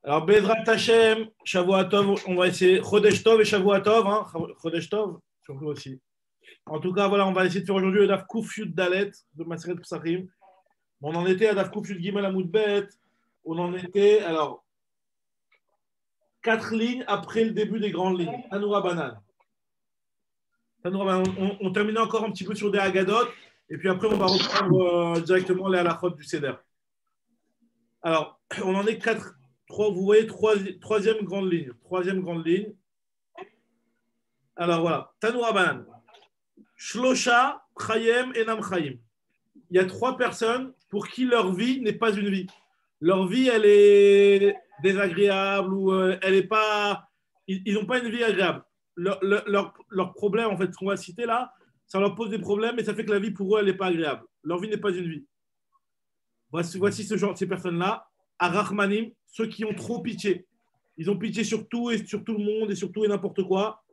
Alors, Bezrat Hashem, Shavua Tov, on va essayer. Chodesh Tov et Shavua Tov, hein, Chodesh Tov, surtout aussi. En tout cas, voilà, on va essayer de faire aujourd'hui le Daf Kuf Yud Dalet de Maseret Psachim. On en était à Daf Kuf Yud Gimel Amud Bet. On en était, alors, 4 lignes après le début des grandes lignes. Tanoura Banan. On terminait encore un petit peu sur des Hagadot. Et puis après, on va reprendre directement les halachot du Seder. Alors, on en est 4. Vous voyez, troisième grande ligne. Troisième grande ligne. Alors voilà, Tanoura Banan. Shlosha, Chayem, Enam Chayim. Il y a 3 personnes pour qui leur vie n'est pas une vie. Leur vie, elle est désagréable ou elle est pas. Ils n'ont pas une vie agréable. Leur problème, en fait, ce qu'on va citer là, ça leur pose des problèmes et ça fait que la vie pour eux, elle n'est pas agréable. Leur vie n'est pas une vie. Voici ce genre, ces personnes-là. Arachmanim, ceux qui ont trop pitié. Ils ont pitié sur tout et sur tout le monde et sur tout et n'importe quoi.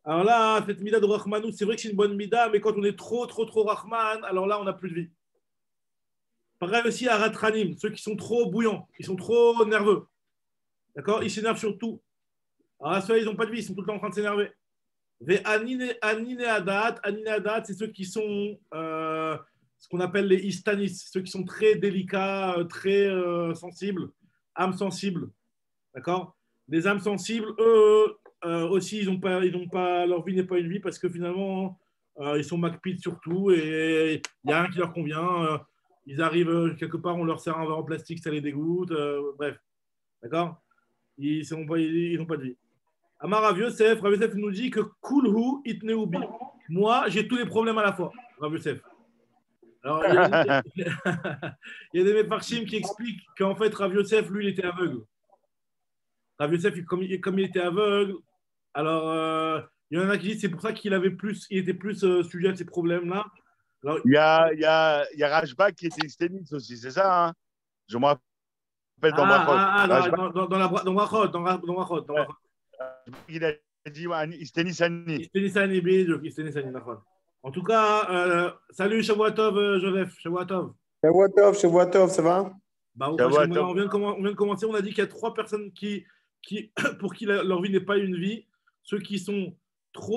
Alors là, cette mida de Rahmanou, c'est vrai que c'est une bonne mida, mais quand on est trop Rahman, alors là, on n'a plus de vie. Pareil aussi à Ratranim, ceux qui sont trop bouillants, ils sont trop nerveux. D'accord. Ils s'énervent sur tout. Alors là, ceux-là, ils n'ont pas de vie, ils sont tout le temps en train de s'énerver. Anine Adat, c'est ceux qui sont ce qu'on appelle les istanis, ceux qui sont très délicats, très sensibles, âmes sensibles. D'accord. Les âmes sensibles, eux, aussi, ils ont pas, leur vie n'est pas une vie parce que finalement, ils sont macpides sur tout et il n'y a rien qui leur convient. Ils arrivent quelque part, on leur sert un verre en plastique, ça les dégoûte. Bref, d'accord. Ils n'ont pas de vie. Amar Rav Yosef nous dit que Kulhu itneubi. Moi, j'ai tous les problèmes à la fois. Rav Yosef. Alors, il y a des méfarchim qui expliquent qu'en fait, Rav Yosef, lui, il était aveugle. Rav Yosef, comme il était aveugle, alors il y en a qui disent c'est pour ça qu'il était plus sujet à ces problèmes-là. Alors, il y a Rajbak qui était tennis aussi, c'est ça, hein. Je me rappelle dans Brachot. Dans Brachot. Il a dit Istenisani. Istenisani, d'accord. En tout cas, salut Shavuatov, Joseph. Shavuatov. Shavuatov, ça va? On vient de commencer. On a dit qu'il y a 3 personnes pour qui leur vie n'est pas une vie. Ceux qui sont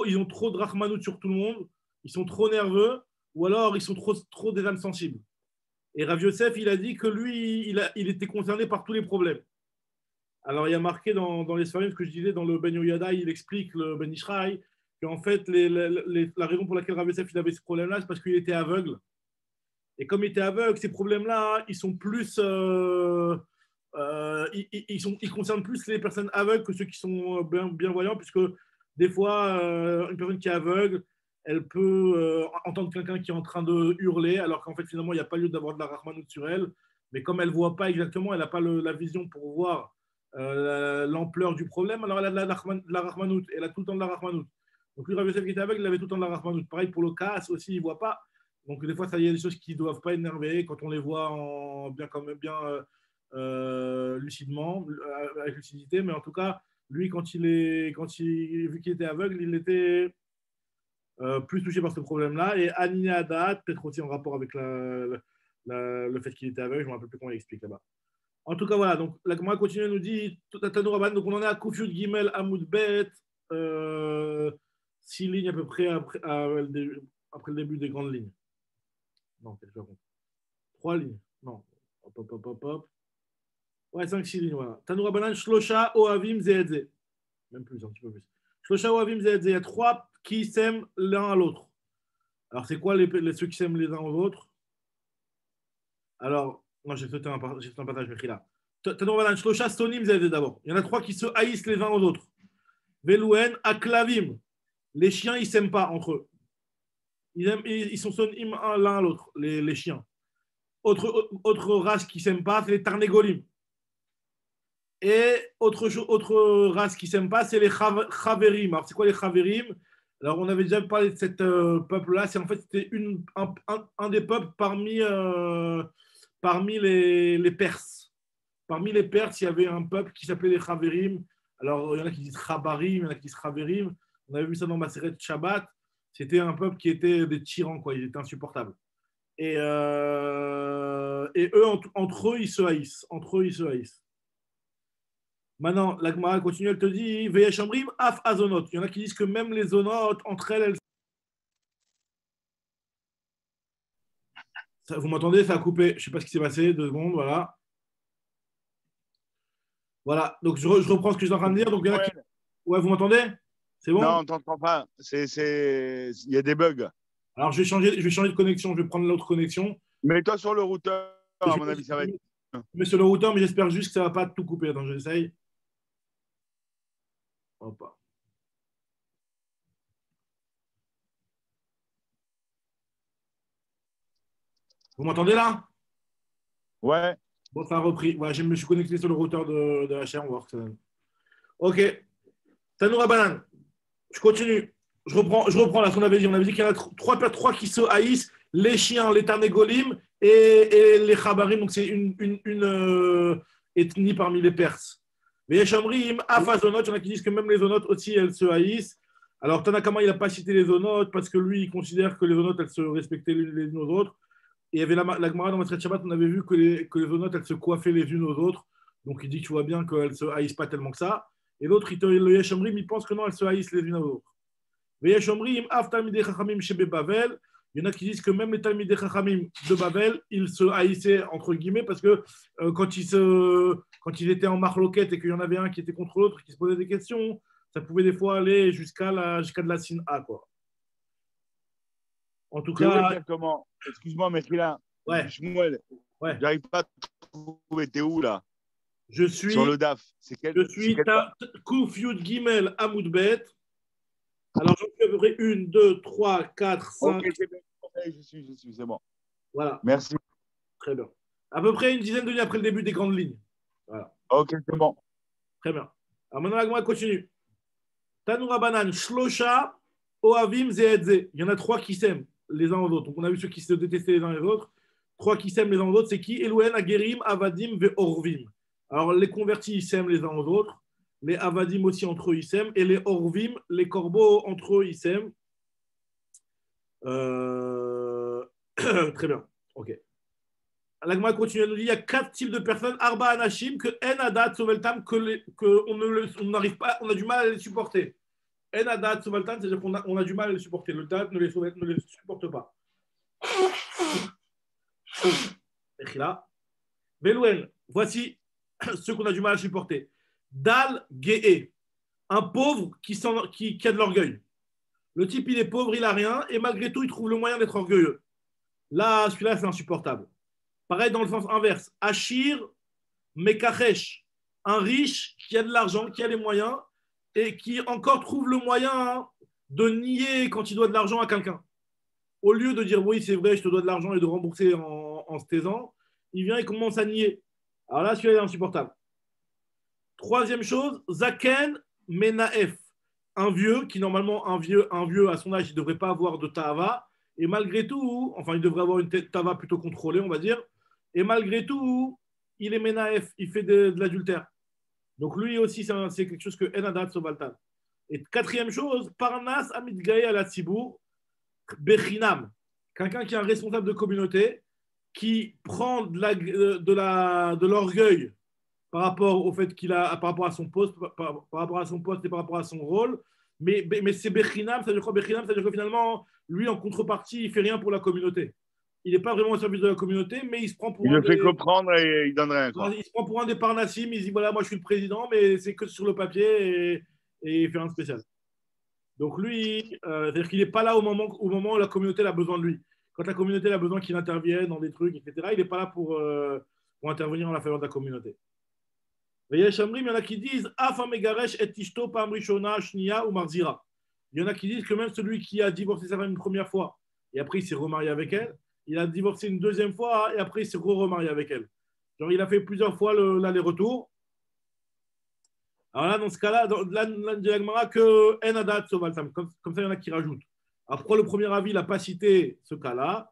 ils ont trop de rachmanout sur tout le monde, ils sont trop nerveux, ou alors ils sont trop des âmes sensibles. Et Rav Yosef, il a dit que lui, il était concerné par tous les problèmes. Alors, il y a marqué dans les Sfarim, ce que je disais, dans le Ben Yoyada, il explique, le Ben Ishraï, qu'en fait, la raison pour laquelle Rav Yosef il avait ce problème-là, c'est parce qu'il était aveugle. Et comme il était aveugle, ces problèmes-là, ils sont plus. Ils concernent plus les personnes aveugles que ceux qui sont bien voyants, puisque des fois, une personne qui est aveugle, elle peut entendre quelqu'un qui est en train de hurler, alors qu'en fait, finalement, il n'y a pas lieu d'avoir de la rahmanout sur elle. Mais comme elle ne voit pas exactement, elle n'a pas la vision pour voir l'ampleur du problème, alors elle a de la rahmanout, elle a tout le temps de la rahmanout. Donc, lui, Rav Yosef qui était aveugle, il avait tout le temps de la rahmanout. Pareil pour le casse aussi, il ne voit pas. Donc, des fois, il y a des choses qui ne doivent pas énerver quand on les voit bien lucidement, avec lucidité. Mais en tout cas, lui, vu qu'il était aveugle, il était plus touché par ce problème-là. Et Anine Adat, peut-être aussi en rapport avec le fait qu'il était aveugle, je ne me rappelle plus comment il explique là-bas. En tout cas, voilà. Donc, la Gemara continue, nous dit Tanoura Banan. Donc, on en est à Kufyud Gimel Amud Bet, 6 lignes à peu près après le début des grandes lignes. Non, peut-être pas compte. 3 lignes. Non. Hop. Ouais, 5-6 lignes, voilà. Tanoura Banan, Shlosha, Oavim, Zeedze. Même plus, un petit peu plus. Shlosha, Oavim, Zeedze. Il y a 3 qui s'aiment l'un à l'autre. Alors, c'est quoi ceux qui s'aiment les uns aux autres? Alors, non, j'ai fait un passage, mais là. Tanoura Banan, Shlosha, Sonim, Zeedze d'abord. Il y en a 3 qui se haïssent les uns aux autres. Velouen, Aklavim. Les chiens, ils ne s'aiment pas entre eux. Ils sont sonim l'un à l'autre, les chiens. Autre race qui ne s'aime pas, c'est les Tarnégolim. Et autre race qui ne s'aime pas, c'est les Chaverim. Alors, c'est quoi les Chaverim? Alors, on avait déjà parlé de cette peuple-là. En fait, c'était un des peuples parmi les Perses. Parmi les Perses, il y avait un peuple qui s'appelait les Chaverim. Alors, il y en a qui disent Chabarim, il y en a qui disent Chaverim. On avait vu ça dans Maseret Shabbat. C'était un peuple qui était des tyrans, quoi. Ils étaient insupportables. Et eux, entre eux, ils se haïssent. Maintenant, la Gemara continue, elle te dit Veyesh Omrim af azonot. Il y en a qui disent que même les zonotes, entre elles. Vous m'entendez? Ça a coupé. Je ne sais pas ce qui s'est passé. 2 secondes, voilà. Voilà. Donc, je reprends ce que je suis en train de dire. Donc, il y en a qui... Ouais, vous m'entendez? C'est bon? Non, on ne t'entend pas. Il y a des bugs. Alors, je vais changer de connexion. Je vais prendre l'autre connexion. Mets-toi sur le routeur, à mon avis, ça va être. Je mets sur le routeur, mais j'espère juste que ça ne va pas tout couper. Attends, j'essaye. Hop. Vous m'entendez là? Ouais. Bon, ça a repris. Ouais, je me suis connecté sur le routeur de la chaîne. On va voir que ça donne. Ok. Tanoura Banane. Je continue. Je reprends là ce qu'on avait dit. On avait dit qu'il y en a trois qui se haïssent, les chiens, les Tarnégolim et les Chabarim. Donc c'est une ethnie parmi les Perses. Mais les Chamrim, Afazonot, il y en a qui disent que même les Zonotes aussi, elles se haïssent. Alors Tanakama, il n'a pas cité les Zonotes parce que lui, il considère que les Zonotes, elles se respectaient les unes aux autres. Et il y avait la Gemara dans Maseret Shabbat, on avait vu que les Zonotes, elles se coiffaient les unes aux autres. Donc il dit que tu vois bien qu'elles ne se haïssent pas tellement que ça. Et l'autre, le Yeshomrim, il pense que non, elles se haïssent les unes aux autres. Le Yeshomrim, Af Talmidei Chachamim Shebe Bavel. Il y en a qui disent que même les Talmidei Chachamim de Babel, ils se haïssaient, entre guillemets, parce que quand ils étaient en marloquette et qu'il y en avait un qui était contre l'autre, qui se posait des questions, ça pouvait des fois aller jusqu'à de la Sin'a, quoi. En tout cas. Exactement. Excuse-moi, mais là, ouais. Ouais. J'arrive pas à trouver. T'es où là? Je suis sur le DAF. Je suis Kouf Yud Gimel Amoudbet. Alors, j'en fais à peu près 1, 2, 3, 4, 5. Ok, c'est bon. Je suis, c'est bon. Voilà. Merci. Très bien. À peu près une dizaine de lignes après le début des grandes lignes. Voilà. Ok, c'est bon. Très bien. Alors maintenant, la Gemara continue. Tanoura Banan, Shlosha, Oavim, Zeedze. Il y en a 3 qui s'aiment les uns aux autres. Donc, on a vu ceux qui se détestaient les uns les autres. 3 qui s'aiment les uns aux autres, c'est qui? Elouen, Agerim, Avadim, Ve'orvim. Alors, les convertis, ils s'aiment les uns aux autres. Les Avadim aussi, entre eux, ils s'aiment. Et les Orvim, les corbeaux, entre eux, ils s'aiment. Très bien. OK. La Gemara continue à nous dire il y a 4 types de personnes. Arba Anashim, que En Adat, Soveltam, on n'arrive pas, on a du mal à les supporter. En Adat, Soveltam, c'est-à-dire qu'on a du mal à les supporter. Le Dad ne les supporte pas. Velouen, voici ceux qu'on a du mal à supporter. Dal Ge'e, un pauvre qui a de l'orgueil. Le type, il est pauvre, il n'a rien, et malgré tout, il trouve le moyen d'être orgueilleux. Là, celui-là, c'est insupportable. Pareil dans le sens inverse. Achir Mekachesh, un riche qui a de l'argent, qui a les moyens, et qui encore trouve le moyen de nier quand il doit de l'argent à quelqu'un. Au lieu de dire oui, c'est vrai, je te dois de l'argent et de rembourser en se taisant, il vient et commence à nier. Alors là, celui-là, il est insupportable. Troisième chose, Zaken Menaef, un vieux qui, normalement, un vieux à son âge, il ne devrait pas avoir de Tahava, et malgré tout, enfin, il devrait avoir une Tahava plutôt contrôlée, on va dire, et malgré tout, il est Menaef, il fait de l'adultère. Donc lui aussi, c'est quelque chose que Enadat Sobaltan. Et quatrième chose, Parnas Amidgae ala Tzibour, Bechinam, quelqu'un qui est un responsable de communauté, qui prend de l'orgueil par rapport au fait qu'il a, par rapport à son poste, par rapport à son poste et par rapport à son rôle. Mais c'est Bechinam, ça veut dire quoi Bechinam? Ça veut dire que finalement, lui, en contrepartie, il ne fait rien pour la communauté. Il n'est pas vraiment au service de la communauté, mais il se prend pour il le fait comprendre et il donne rien. Quoi. Il se prend pour un des Parnassim, il dit voilà, moi je suis le président, mais c'est que sur le papier et il fait un spécial. Donc lui, c'est-à-dire qu'il n'est pas là au moment où la communauté a besoin de lui. Quand la communauté a besoin qu'il intervienne dans des trucs, etc., il n'est pas là pour intervenir en la faveur de la communauté. Il y en a qui disent Afamegaresh et Tishto Pamrishona, Shnia ou Marzira. Il y en a qui disent que même celui qui a divorcé sa femme une première fois et après il s'est remarié avec elle, il a divorcé une deuxième fois et après il s'est remarié avec elle. Genre il a fait plusieurs fois l'aller-retour. Alors là, dans ce cas-là, là, dit l'Agmara que Enadat Sovaltam. Comme ça, il y en a qui rajoutent. Après, le premier avis, il n'a pas cité ce cas-là.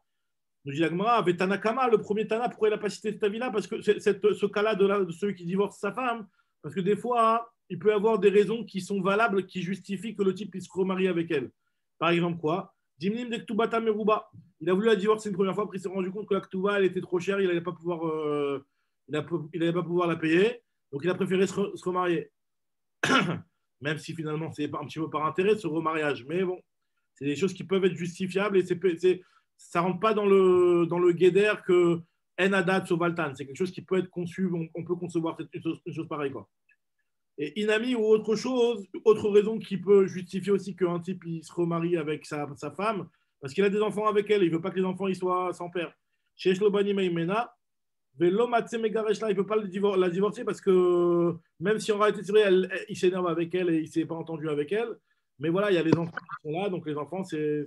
Nous dit l'Agmara, avec Tanakama, le premier Tana, pourquoi il n'a pas cité cet avis-là? Parce que ce cas-là de celui qui divorce sa femme, parce que des fois, il peut y avoir des raisons qui sont valables, qui justifient que le type puisse se remarier avec elle. Par exemple, quoi? Dimnim de Ktubata Meruba. Il a voulu la divorcer une première fois, après il s'est rendu compte que la Ktuba, elle était trop chère, il n'allait pas pouvoir la payer. Donc, il a préféré se remarier. Même si finalement, c'est un petit peu par intérêt, ce remariage. Mais bon, c'est des choses qui peuvent être justifiables et ça ne rentre pas dans le guéder que Enadat Sovaltan. C'est quelque chose qui peut être conçu, on peut concevoir une chose pareille, quoi. Et Inami ou autre chose, autre raison qui peut justifier aussi qu'un type il se remarie avec sa femme, parce qu'il a des enfants avec elle, il ne veut pas que les enfants ils soient sans père. Chez Shlobani Meimena, Velo Matse Megareshla, il ne peut pas la divorcer parce que même si en réalité c'est vrai, il s'énerve avec elle et il ne s'est pas entendu avec elle, mais voilà, il y a les enfants qui sont là, donc les enfants, c'est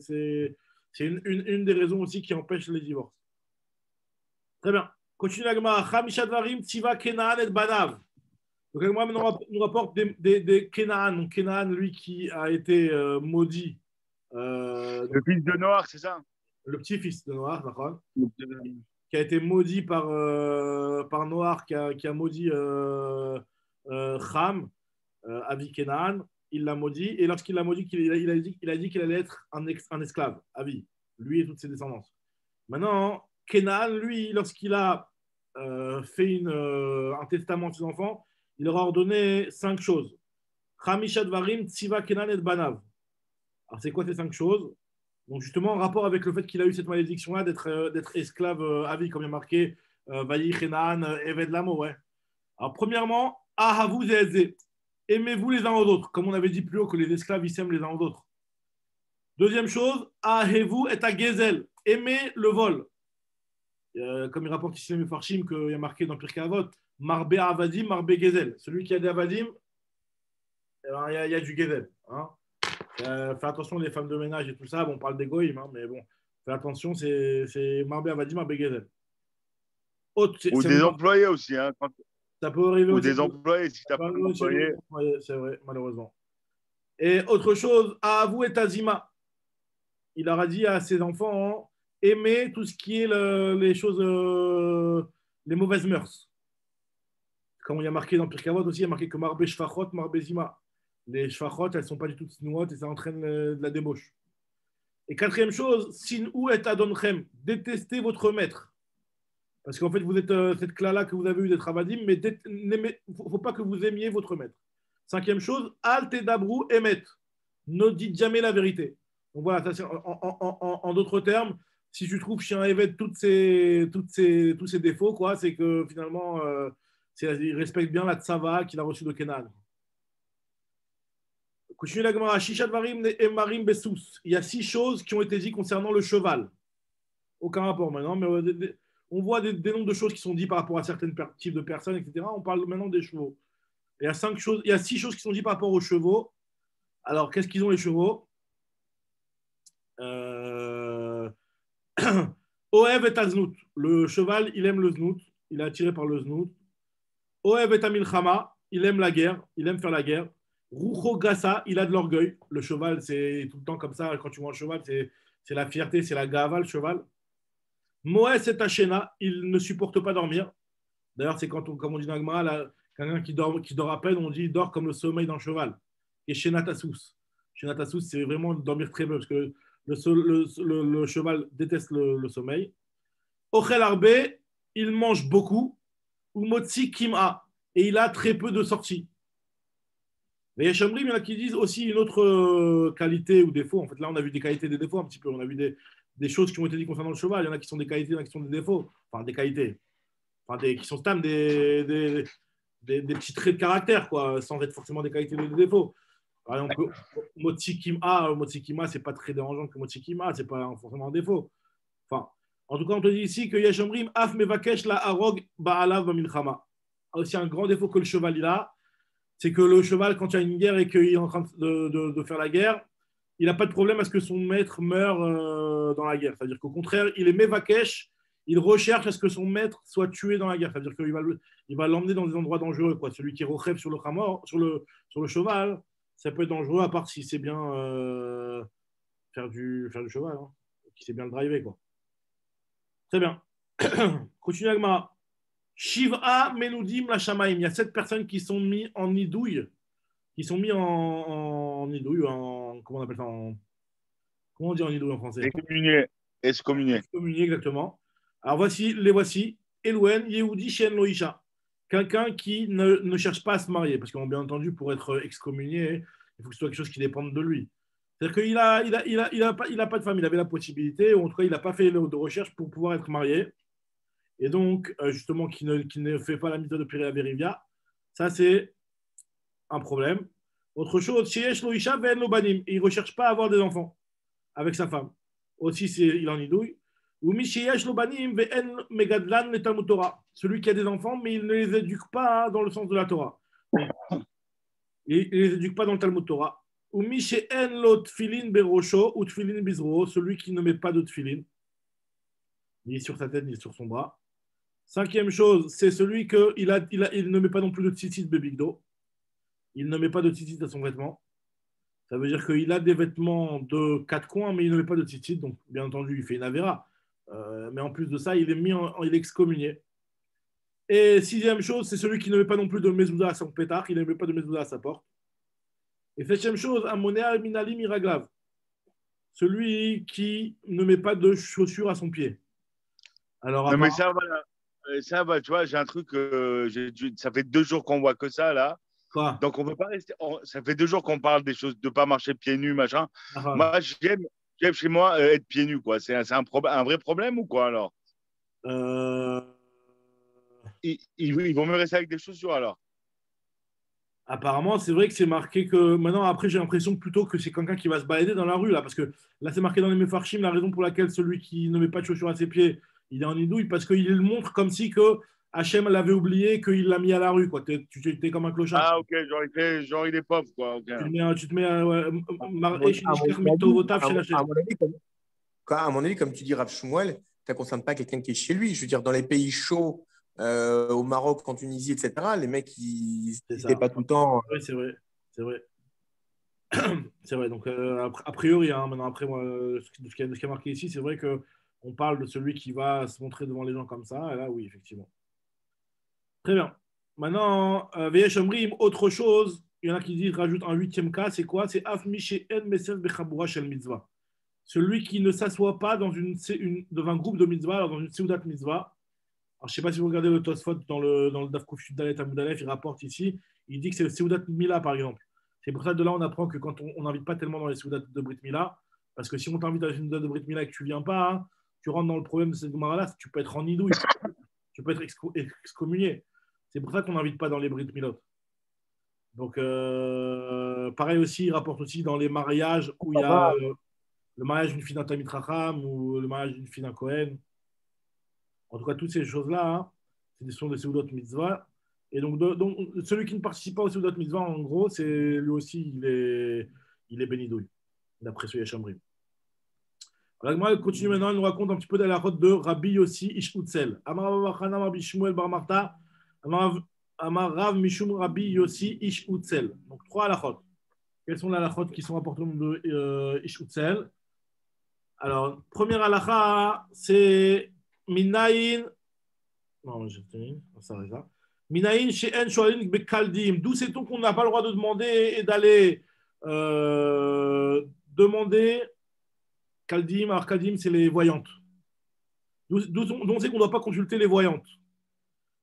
une des raisons aussi qui empêche les divorces. Très bien. Continue la Gemara. Chamisha Dvarim Tziva Kenaan et Banav. Donc, moi, nous rapporte des Kenaan. Donc, Kenaan, lui qui a été maudit. Le fils de Noach, c'est ça? Le petit-fils de Noach, d'accord, qui a été maudit par Noach, qui a maudit Cham, Avi Kenaan. Il l'a maudit. Et lorsqu'il l'a maudit, il a dit qu'il allait être un esclave, Avi, lui et toutes ses descendances. Maintenant, Kenaan, lui, lorsqu'il a fait un testament à ses enfants, il leur a ordonné 5 choses. Chamisha Dvarim, Tziva Kenan et Banav. Alors, c'est quoi ces 5 choses? Donc, justement, en rapport avec le fait qu'il a eu cette malédiction-là d'être esclave à vie, comme il y a marqué Vayi Kenan, Eved Lamo, ouais. Alors, premièrement, Ahavu Zeze. Aimez-vous les uns aux autres, comme on avait dit plus haut que les esclaves ils s'aiment les uns aux autres. Deuxième chose, Ahevu et Gezel. Aimez le vol. Comme il rapporte ici les Farshim, qu'il y a marqué dans Pirkei Avot, Marbe Avadim, Marbe Gezel. Celui qui a des Avadim, il y a du Gezel. Hein. Fais attention les femmes de ménage et tout ça. Bon, on parle d'égoïme, hein, mais bon, fais attention, c'est Marbe Avadim, Marbe Gezel. Ou des employés aussi. Hein, ça peut arriver ou aussi. Des employés, si tu n'as pas d'employés. C'est vrai, malheureusement. Et autre chose, Ahavu et Azima. Il aura dit à ses enfants, aimer tout ce qui est les choses, les mauvaises mœurs. Comme il y a marqué dans Pirkei Avot aussi, il y a marqué que Marbe Shfachot, Marbe Zima. Les Shfachot, elles ne sont pas du tout snouot et ça entraîne de la débauche. Et quatrième chose, Sin'u et Adonchem, détestez votre maître. Parce qu'en fait, vous êtes cette clala que vous avez eue d'être avadim, mais il ne faut pas que vous aimiez votre maître. Cinquième chose, Al Tedabru Emet, ne dites jamais la vérité. Donc voilà, ça, c'est en d'autres termes, si tu trouves chez un évêque tous ces défauts, quoi, c'est que finalement, il respecte bien la tsava qu'il a reçue de Kenan. Continue la Gemara. Shishat Varim et Marim Bessous. Il y a 6 choses qui ont été dites concernant le cheval. Aucun rapport maintenant, mais on voit des nombres de choses qui sont dites par rapport à certains types de personnes, etc. On parle maintenant des chevaux. Il y a 6 choses qui sont dites par rapport aux chevaux. Alors, qu'est-ce qu'ils ont les chevaux? Oev et Aznout. Le cheval, il aime le znout. Il est attiré par le znout. Oev et Amilchama. Il aime la guerre. Il aime faire la guerre. Rucho Gassa. Il a de l'orgueil. Le cheval, c'est tout le temps comme ça. Quand tu vois un cheval, c'est la fierté, c'est la gava, le cheval. Moès et Tachena. Il ne supporte pas dormir. D'ailleurs, c'est comme on dit dans Agma, quelqu'un qui dort à peine, on dit il dort comme le sommeil d'un cheval. Et chez Natassus. Chez Natassus, c'est vraiment dormir très peu parce que le cheval déteste le sommeil. Ochel Arbe, il mange beaucoup. Umotsi Kim'a, et il a très peu de sorties. Mais Yeshamrim, il y en a qui disent aussi une autre qualité ou défaut. En fait, là, on a vu des qualités et des défauts un petit peu. On a vu des choses qui ont été dites concernant le cheval. Il y en a qui sont des qualités, il y en a qui sont des défauts. Enfin, des qualités. Enfin, qui sont des petits traits de caractère, quoi, sans être forcément des qualités ou des défauts. Par exemple, Motsi Kima, c'est pas très dérangeant que Motsi Kima, c'est pas forcément un défaut. Enfin, en tout cas, on te dit ici que Yeshamrim, Af Mevakesh la Arog Ba'alav Bamilchama. Aussi un grand défaut que le cheval il a, c'est que le cheval, quand il y a une guerre et qu'il est en train de faire la guerre, il n'a pas de problème à ce que son maître meure dans la guerre. C'est-à-dire qu'au contraire, il est Mevakesh, il recherche à ce que son maître soit tué dans la guerre. C'est-à-dire qu'il va l'emmener dans des endroits dangereux, quoi. Celui qui rechève sur le cheval, ça peut être dangereux, à part si c'est bien faire du cheval, hein, qui sait bien le driver, quoi. Très bien. Continue Agma. Shiv'a Menudim la Shamaim. Il y a 7 personnes qui sont mises en nidouille. Qui sont mis en nidouille, comment on appelle ça comment on dit en nidouille en français? Excommunié. Excommunié, exactement. Alors voici. Elouen, Yehudi, Shen Loisha. quelqu'un qui ne cherche pas à se marier, parce que bien entendu, pour être excommunié, il faut que ce soit quelque chose qui dépende de lui. C'est-à-dire qu'il il a pas de femme, il avait la possibilité, ou en tout cas, il n'a pas fait de recherche pour pouvoir être marié. Et donc, justement, qui ne fait pas la mitzvah de Pirei Verivia, ça, c'est un problème. Autre chose, Sheyesh lo isha ve'en lo banim. Il ne recherche pas à avoir des enfants avec sa femme. Aussi, il en idouille. Ou mi sheyesh lo banim ve'en megadlan le Talmud Torah. Celui qui a des enfants, mais il ne les éduque pas dans le sens de la Torah. Il ne les éduque pas dans le Talmud Torah. Ou mi she'en lo tfilin berosho ou tfilin bizro. Celui qui ne met pas de tfilin, ni sur sa tête, ni sur son bras. Cinquième chose, c'est celui qui il ne met pas non plus de tzitzit bebigdo. Il ne met pas de tzitzit à son vêtement. Ça veut dire qu'il a des vêtements de quatre coins, mais il ne met pas de tzitzit. Donc, bien entendu, il fait une avéra. Mais en plus de ça, il est excommunié. Et sixième chose, c'est celui qui ne met pas non plus de mezouda à son pétard. Il ne met pas de mezouda à sa porte. Et septième chose, amonea minali miraglav. Celui qui ne met pas de chaussures à son pied. Alors, non, mais ça va, tu vois, j'ai un truc, ça fait 2 jours qu'on voit que ça, là. Quoi? Donc, on ne peut pas rester. Ça fait 2 jours qu'on parle des choses, de ne pas marcher pieds nus, machin. Ah, Moi, j'aime chez moi être pieds nus, quoi. C'est un vrai problème ou quoi, alors euh... Ils vont me rester avec des chaussures, alors. Apparemment, c'est vrai que c'est marqué que. Maintenant, après, j'ai l'impression plutôt que c'est quelqu'un qui va se balader dans la rue, là. Parce que là, c'est marqué dans les Mefarshim la raison pour laquelle celui qui ne met pas de chaussures à ses pieds, il est en idouille, parce qu'il le montre comme si que Hachem l'avait oublié, qu'il l'a mis à la rue, quoi. Tu es comme un clochard. Ah, ok, genre, il est pauvre, quoi. Ok. Tu te mets ouais, À mon avis, comme tu dis, Rav Shmuel, ça ne concerne pas quelqu'un qui est chez lui. Je veux dire, dans les pays chauds, au Maroc, en Tunisie, etc., les mecs, ils n'étaient pas tout le temps. Oui, c'est vrai. C'est vrai. C'est vrai. Donc, a priori, hein, maintenant, après, moi, ce qui est marqué ici, c'est vrai qu'on parle de celui qui va se montrer devant les gens comme ça. Et là, oui, effectivement. Très bien. Maintenant, Veyesh Omrim, autre chose. Il y en a qui disent, rajoute un huitième cas. C'est quoi? C'est Af Mishe En Mesef Bechaboura Shel Mitzvah. Celui qui ne s'assoit pas dans dans un groupe de mitzvah, alors dans une seudat mitzvah. Alors, je ne sais pas si vous regardez le Tosfot dans le Daf Kuf Dalet Amud Aleph, il rapporte ici, il dit que c'est le seudat Mila, par exemple. C'est pour ça de là, on apprend que quand on n'invite pas tellement dans les seudats de Brit Mila, parce que si on t'invite à une seudat de Brit Mila et que tu ne viens pas, hein, tu rentres dans le problème de cette Gemara-là, tu peux être en idouille, tu peux être excommunié. C'est pour ça qu'on n'invite pas dans les Brit Milot. Donc, pareil aussi, il rapporte aussi dans les mariages où il y a le mariage d'une fille d'un Tamid Racham ou le mariage d'une fille d'un Kohen. En tout cas, toutes ces choses-là, hein, ce sont des Seudot Mitzvah. Et donc, celui qui ne participe pas aux Seudot Mitzvah, en gros, c'est lui aussi, il est bénidouille, d'après ce Yachamrim. Alors, elle continue maintenant, elle nous raconte un petit peu de la route de Rabbi Yossi Ish Utzel. Amar Rabbi Rabbi Shmuel Bar Marta, Amar Rav Mishum Rabbi Yossi Ish Utzel. Donc, 3 halachot. Quelles sont les halachot qui sont rapportées de Ish Utzel? Alors, première halacha, c'est Minaïn. Non, j'ai tenu. Ça va, ça. Minaïn she'en shoalin bekaldim. D'où sait-on qu'on n'a pas le droit de demander et d'aller demander kaldim? Alors, kaldim, c'est les voyantes. D'où on sait qu'on ne doit pas consulter les voyantes.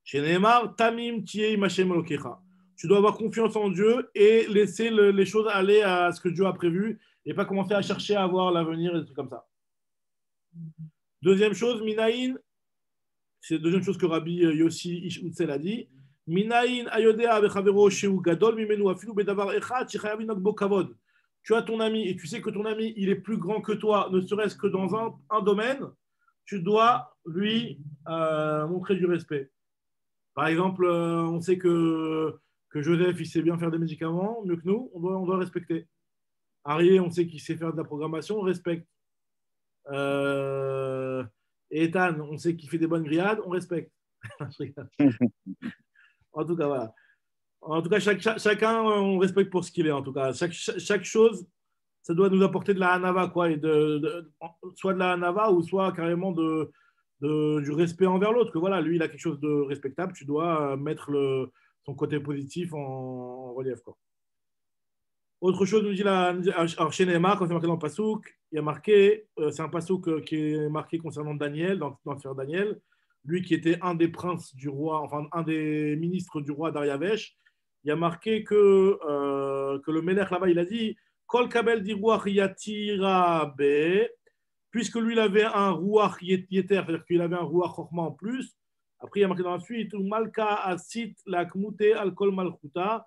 Chez Neymar, tamim tiei machem lokecha. Tu dois avoir confiance en Dieu et laisser les choses aller à ce que Dieu a prévu et pas commencer à chercher à voir l'avenir et des trucs comme ça. Deuxième chose, Minaïn, c'est la deuxième chose que Rabbi Yossi Ish Utzel a dit. Minaïn ayodea bechavero sheu gadol mimenu afilu bedavar echad shechayav linok bo kavod. Tu as ton ami et tu sais que ton ami il est plus grand que toi, ne serait-ce que dans un domaine, tu dois lui montrer du respect. Par exemple, on sait que Joseph il sait bien faire des médicaments, mieux que nous, on doit le respecter. Arié, on sait qu'il sait faire de la programmation, on respecte. Et Ethan, on sait qu'il fait des bonnes grillades, on respecte. En tout cas, voilà. En tout cas, chacun, on respecte pour ce qu'il est. En tout cas, chaque chose, ça doit nous apporter de la hanava, quoi, et soit de la hanava ou soit carrément du respect envers l'autre. Que voilà, lui, il a quelque chose de respectable, tu dois mettre son côté positif en relief, quoi. Autre chose, nous dit alors chez Neymar, quand c'est marqué dans le Passouk, il y a marqué, c'est un Passouk qui est marqué concernant Daniel, dans le Sphère Daniel. lui qui était un des princes du roi, enfin un des ministres du roi Dariavesh, il y a marqué que le Melech là-bas, il a dit Kol kabel di ruach yatira be, puisque lui, il avait un ruach yeter, c'est-à-dire qu'il avait un ruach chokma en plus. Après, il y a marqué dans la suite Malka asit la kmute al kol malchuta,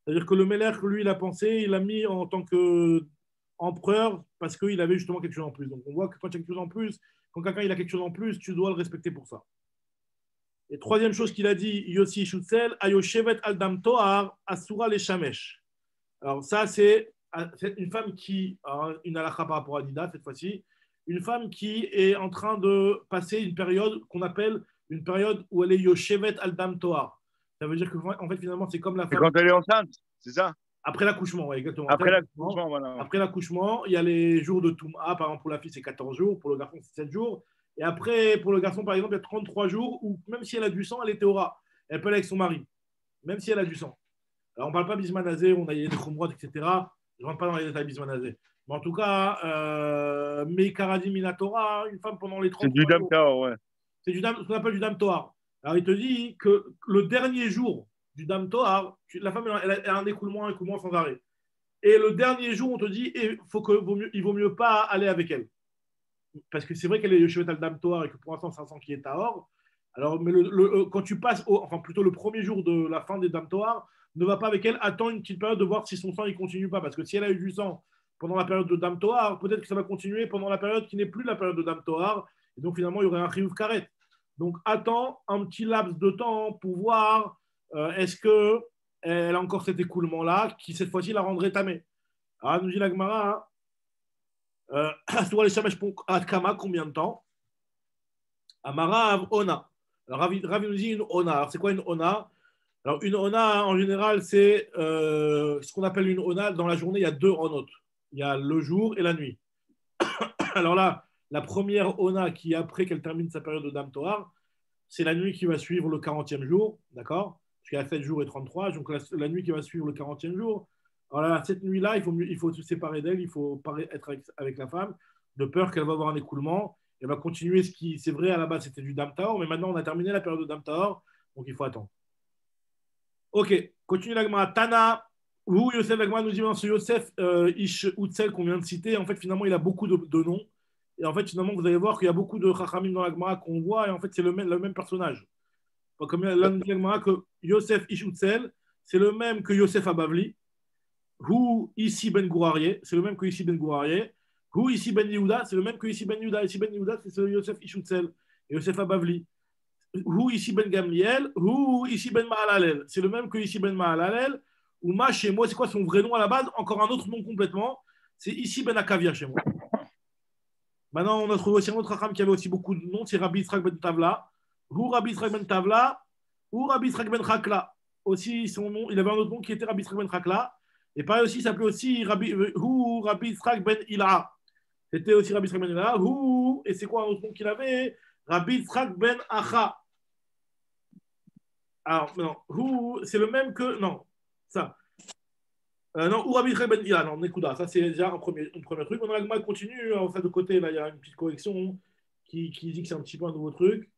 c'est-à-dire que le Melech, lui, il a pensé, il l'a mis en tant qu'empereur parce qu'il avait justement quelque chose en plus. Donc, on voit que quand il y a quelque chose en plus, quand quelqu'un il a quelque chose en plus, tu dois le respecter pour ça. Et troisième chose qu'il a dit, Yossi Shutzel, Ayoshevet Aldam Toar, Asura les Shamesh. Alors, ça, c'est une femme qui, une halakha par rapport à Nida cette fois-ci, une femme qui est en train de passer une période qu'on appelle une période où elle est Yoshevet Aldam Toar. Ça veut dire qu'en fait, finalement, c'est comme la femme. Et quand elle est enceinte, c'est ça? Après l'accouchement, oui, exactement. Après l'accouchement, voilà. Après l'accouchement, il y a les jours de Touma. Par exemple, pour la fille, c'est 14 jours. Pour le garçon, c'est 7 jours. Et après, pour le garçon, par exemple, il y a 33 jours où, même si elle a du sang, elle est théora. Elle peut aller avec son mari, même si elle a du sang. Alors, on ne parle pas bismanazé, on a des chumrot, etc. Je ne rentre pas dans les détails bismanazé. Mais en tout cas, Mekaradi Minatora, une femme pendant les 33 jours. C'est du dam toar, ouais. C'est ce qu'on appelle du dam toar. Alors, il te dit que le dernier jour du dam toar, la femme elle a un écoulement sans arrêt. Et le dernier jour, on te dit il vaut mieux pas aller avec elle. Parce que c'est vrai qu'elle est Yoshevet al dam toar et que pour l'instant, c'est un sang qui est tahor. Alors, mais quand tu passes, enfin plutôt le premier jour de la fin des dam toar, ne va pas avec elle, attends une petite période de voir si son sang il continue pas. Parce que si elle a eu du sang pendant la période de dam toar, peut-être que ça va continuer pendant la période qui n'est plus la période de dam toar. Et donc, finalement, il y aurait un chiyuv karet. Donc, attends un petit laps de temps pour voir est-ce qu'elle a encore cet écoulement-là qui, cette fois-ci, la rendrait tamée. Alors, nous dit la Gemara, combien de temps? Amara Ona. Alors, Ravi nous dit une Ona. Alors, c'est quoi une Ona? Alors, une Ona, en général, c'est ce qu'on appelle une Ona. Dans la journée, il y a 2 Onot. Il y a le jour et la nuit. Alors là, la première Ona qui, après qu'elle termine sa période de Dam Toar, c'est la nuit qui va suivre le 40e jour, d'accord? Parce qu'il y a 7 jours et 33, donc la nuit qui va suivre le 40e jour. Alors là, cette nuit-là, il faut se séparer d'elle, il faut être avec la femme, de peur qu'elle va avoir un écoulement. Elle va continuer ce qui, c'est vrai, à la base, c'était du Dam Toar, mais maintenant, on a terminé la période de Dam Toar, donc il faut attendre. Ok, continue l'agma. Tana, où Yosef l'agma nous dit, ce Yosef Ish Utzel qu'on vient de citer, en fait, finalement, il a beaucoup de noms. Et en fait, finalement, vous allez voir qu'il y a beaucoup de Chachamim dans l'agma qu'on voit, et en fait, c'est le même personnage. Comme là, nous dit l'agma que Yosef Ish Utzel, c'est le même que Yosef Abavli, ou ici Ben Gourarié, c'est le même que ici Ben Gourarié, ou ici Ben Yehuda, c'est le même que ici Ben Yehuda. Ici Ben Yehuda, c'est Yosef Ish Utzel et Yosef Abavli. Ou ici Ben Gamliel, ou ici Ben Mahalalel. C'est le même que ici Ben Mahalalel. Ou Ma chez moi, c'est quoi son vrai nom à la base? Encore un autre nom complètement. C'est ici Ben Akavia chez moi. Maintenant, on a trouvé aussi un autre Racham qui avait aussi beaucoup de noms. C'est Rabbi Yitzhak Ben Tavla. Ou Rabbi Yitzhak Ben Tavla. Ou Rabbi Yitzhak Ben Chakla. Aussi, son nom, il avait un autre nom qui était Rabbi Yitzhak Ben Chakla. Et pareil aussi, il s'appelait aussi Rabbi Yitzhak Ben Ilaha. C'était aussi Rabbi Yitzhak Ben Ilaha. Et c'est quoi un autre nom qu'il avait? Rabbi Yitzhak Ben Acha. Alors, non, c'est le même que. Non, ça. Non, ou Rabbi Yitzhak Ben Ilaha. Non, Nekuda. Ça, c'est déjà un premier truc. Maintenant, l'agma continue. En fait, de côté, là, il y a une petite correction qui dit que c'est un petit peu un nouveau truc.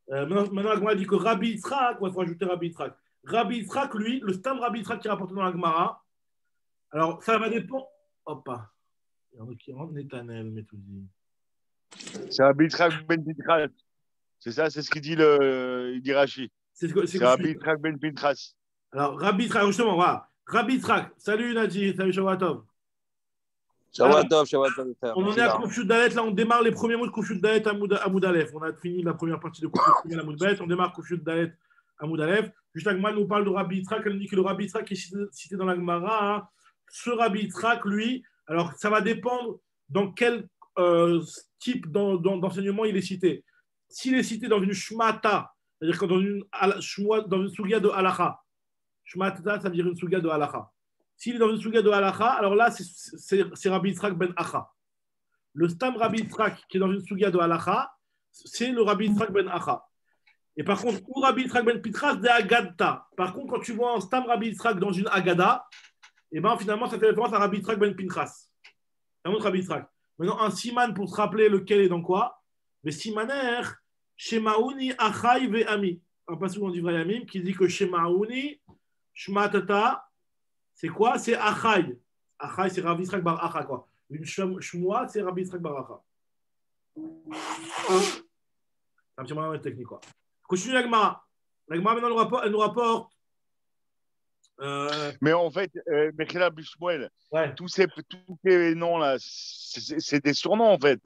Maintenant, l'agma dit que Rabbi Yitzhak, il faut ajouter Rabbi Yitzhak. Rabbi Yitzhak, lui, le stam Rabbi Yitzhak qui est rapporté dans l'agmara. Alors, ça va dépendre. Hop. Il y en a qui rentrent Netanel, mais tout dit. C'est Rabbi Yitzhak Ben Pinchas. C'est ça, c'est ce qu'il dit Rashi. C'est Rabbi Yitzhak Ben Pinchas. Alors, Rabbi Yitzhak, justement, voilà. Rabbi Yitzhak, salut Nadji, salut Shavuatov. Shavuatov. On en est à Koufchut Dalet, là on démarre les premiers mots de Koufchut Dalet à Moud Aleph. On a fini la première partie de Koufchut Dalet à Moud Bet, on démarre Koufchut Dalet à Moud Aleph. Juste Agma nous parle de Rabbi Yitzhak, elle nous dit que le Rabbi Yitzhak qui est cité dans la Gemara, hein, ce Rabbi Yitzhak, lui, alors ça va dépendre dans quel type d'enseignement il est cité. S'il est cité dans une shmata, c'est-à-dire que dans une sugia de halacha, shmata, ça veut dire une sugia de halacha. S'il est dans une sugia de halacha, alors là, c'est Rabbi Yitzhak ben Acha. Le stam Rabbi Yitzhak qui est dans une sugia de halacha, c'est le Rabbi Yitzhak ben Acha. Et par contre, ou Rabbi Yitzhak ben Pitras de Agadta. Par contre, quand tu vois un stam Rabbi Yitzhak dans une Agada, et ben finalement, ça fait référence à Rabbi Yitzhak ben Pinchas. C'est un autre Rabbi Yitzhak. Maintenant, un siman pour se rappeler lequel est dans quoi. Mais simaner, Shemaouni Achai Ve'ami. Un passage dans Divrei Yamim qui dit que Shemaouni, Shmatata, c'est quoi? C'est Achai. Achai, c'est Rabbi Yitzhak Bar Acha, quoi. Une Shmoa, c'est Rabbi Yitzhak Bar Acha. C'est un petit moment technique, quoi. Continue la Gemara. La Gemara, maintenant, elle nous rapporte. Mais en fait, Mechila Bishmuel, Ouais. tous ces noms là, c'est des surnoms en fait.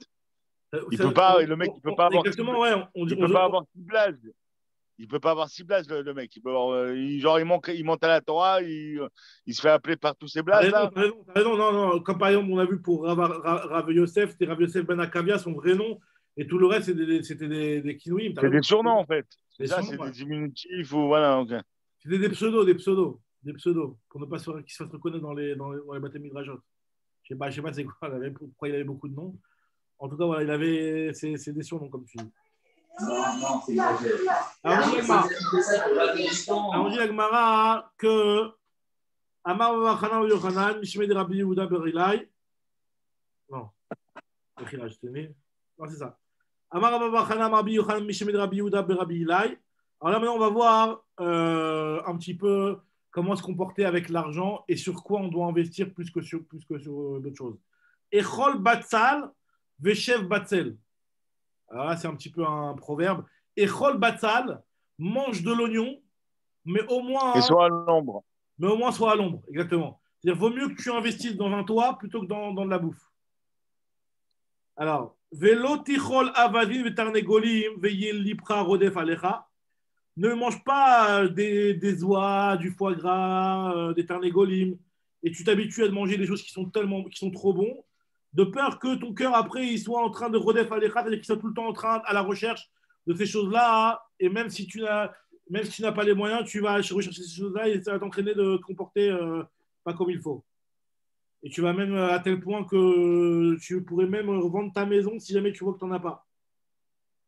Il peut pas, le mec, il peut pas avoir. Exactement, ouais. Il peut pas avoir 6 blases. Il peut pas avoir 6 blases, le mec. Il peut avoir, genre, il monte à la Torah, il se fait appeler par tous ces blases là. T'as raison, non. Comme par exemple, on a vu pour Rav Yosef, c'était Rav Yosef Ben Akavia, son vrai nom, et tout le reste, c'était des kinouïm. C'est des surnoms en fait. C'est ça, c'est des diminutifs ou voilà. Okay. C'était des pseudos. Pour ne pas qu'ils se fassent reconnaître dans les baptêmes midrashot. Je sais pas c'est quoi, pourquoi il avait beaucoup de noms. En tout cas, voilà, il avait c'est des surnoms, comme tu dis. Non, c'est exagéré. Alors, on dit la Gemara que Amar Bachana ou Yochanan, Mishmed Rabbi Yehuda Berilai. Non, je tenais. Non, c'est ça. Amar Bachana Rabbi Yochanan, Mishmed Rabbi Yehuda Berabbi Ilai. Alors là, maintenant, on va voir un petit peu comment se comporter avec l'argent et sur quoi on doit investir plus que sur d'autres choses. Echol Batzal, Veshev Batzel. Alors là, c'est un petit peu un proverbe. Echol Batzal, mange de l'oignon, mais au moins. Et soit à l'ombre. Mais au moins, soit à l'ombre, exactement. C'est-à-dire, vaut mieux que tu investisses dans un toit plutôt que dans de la bouffe. Alors, Velo Tichol Avadin Vetarnegolim, Veyel Lipra Rodef Alecha. Ne mange pas des oies, du foie gras, des tarnégolim, et tu t'habitues à manger des choses qui sont trop bons, de peur que ton cœur après il soit en train de rodef alecha, c'est-à-dire qu'il soit tout le temps en train à la recherche de ces choses-là, et même si tu n'as pas les moyens, tu vas rechercher ces choses-là et ça va t'entraîner de te comporter pas comme il faut. Et tu vas même à tel point que tu pourrais même vendre ta maison si jamais tu vois que tu n'en as pas.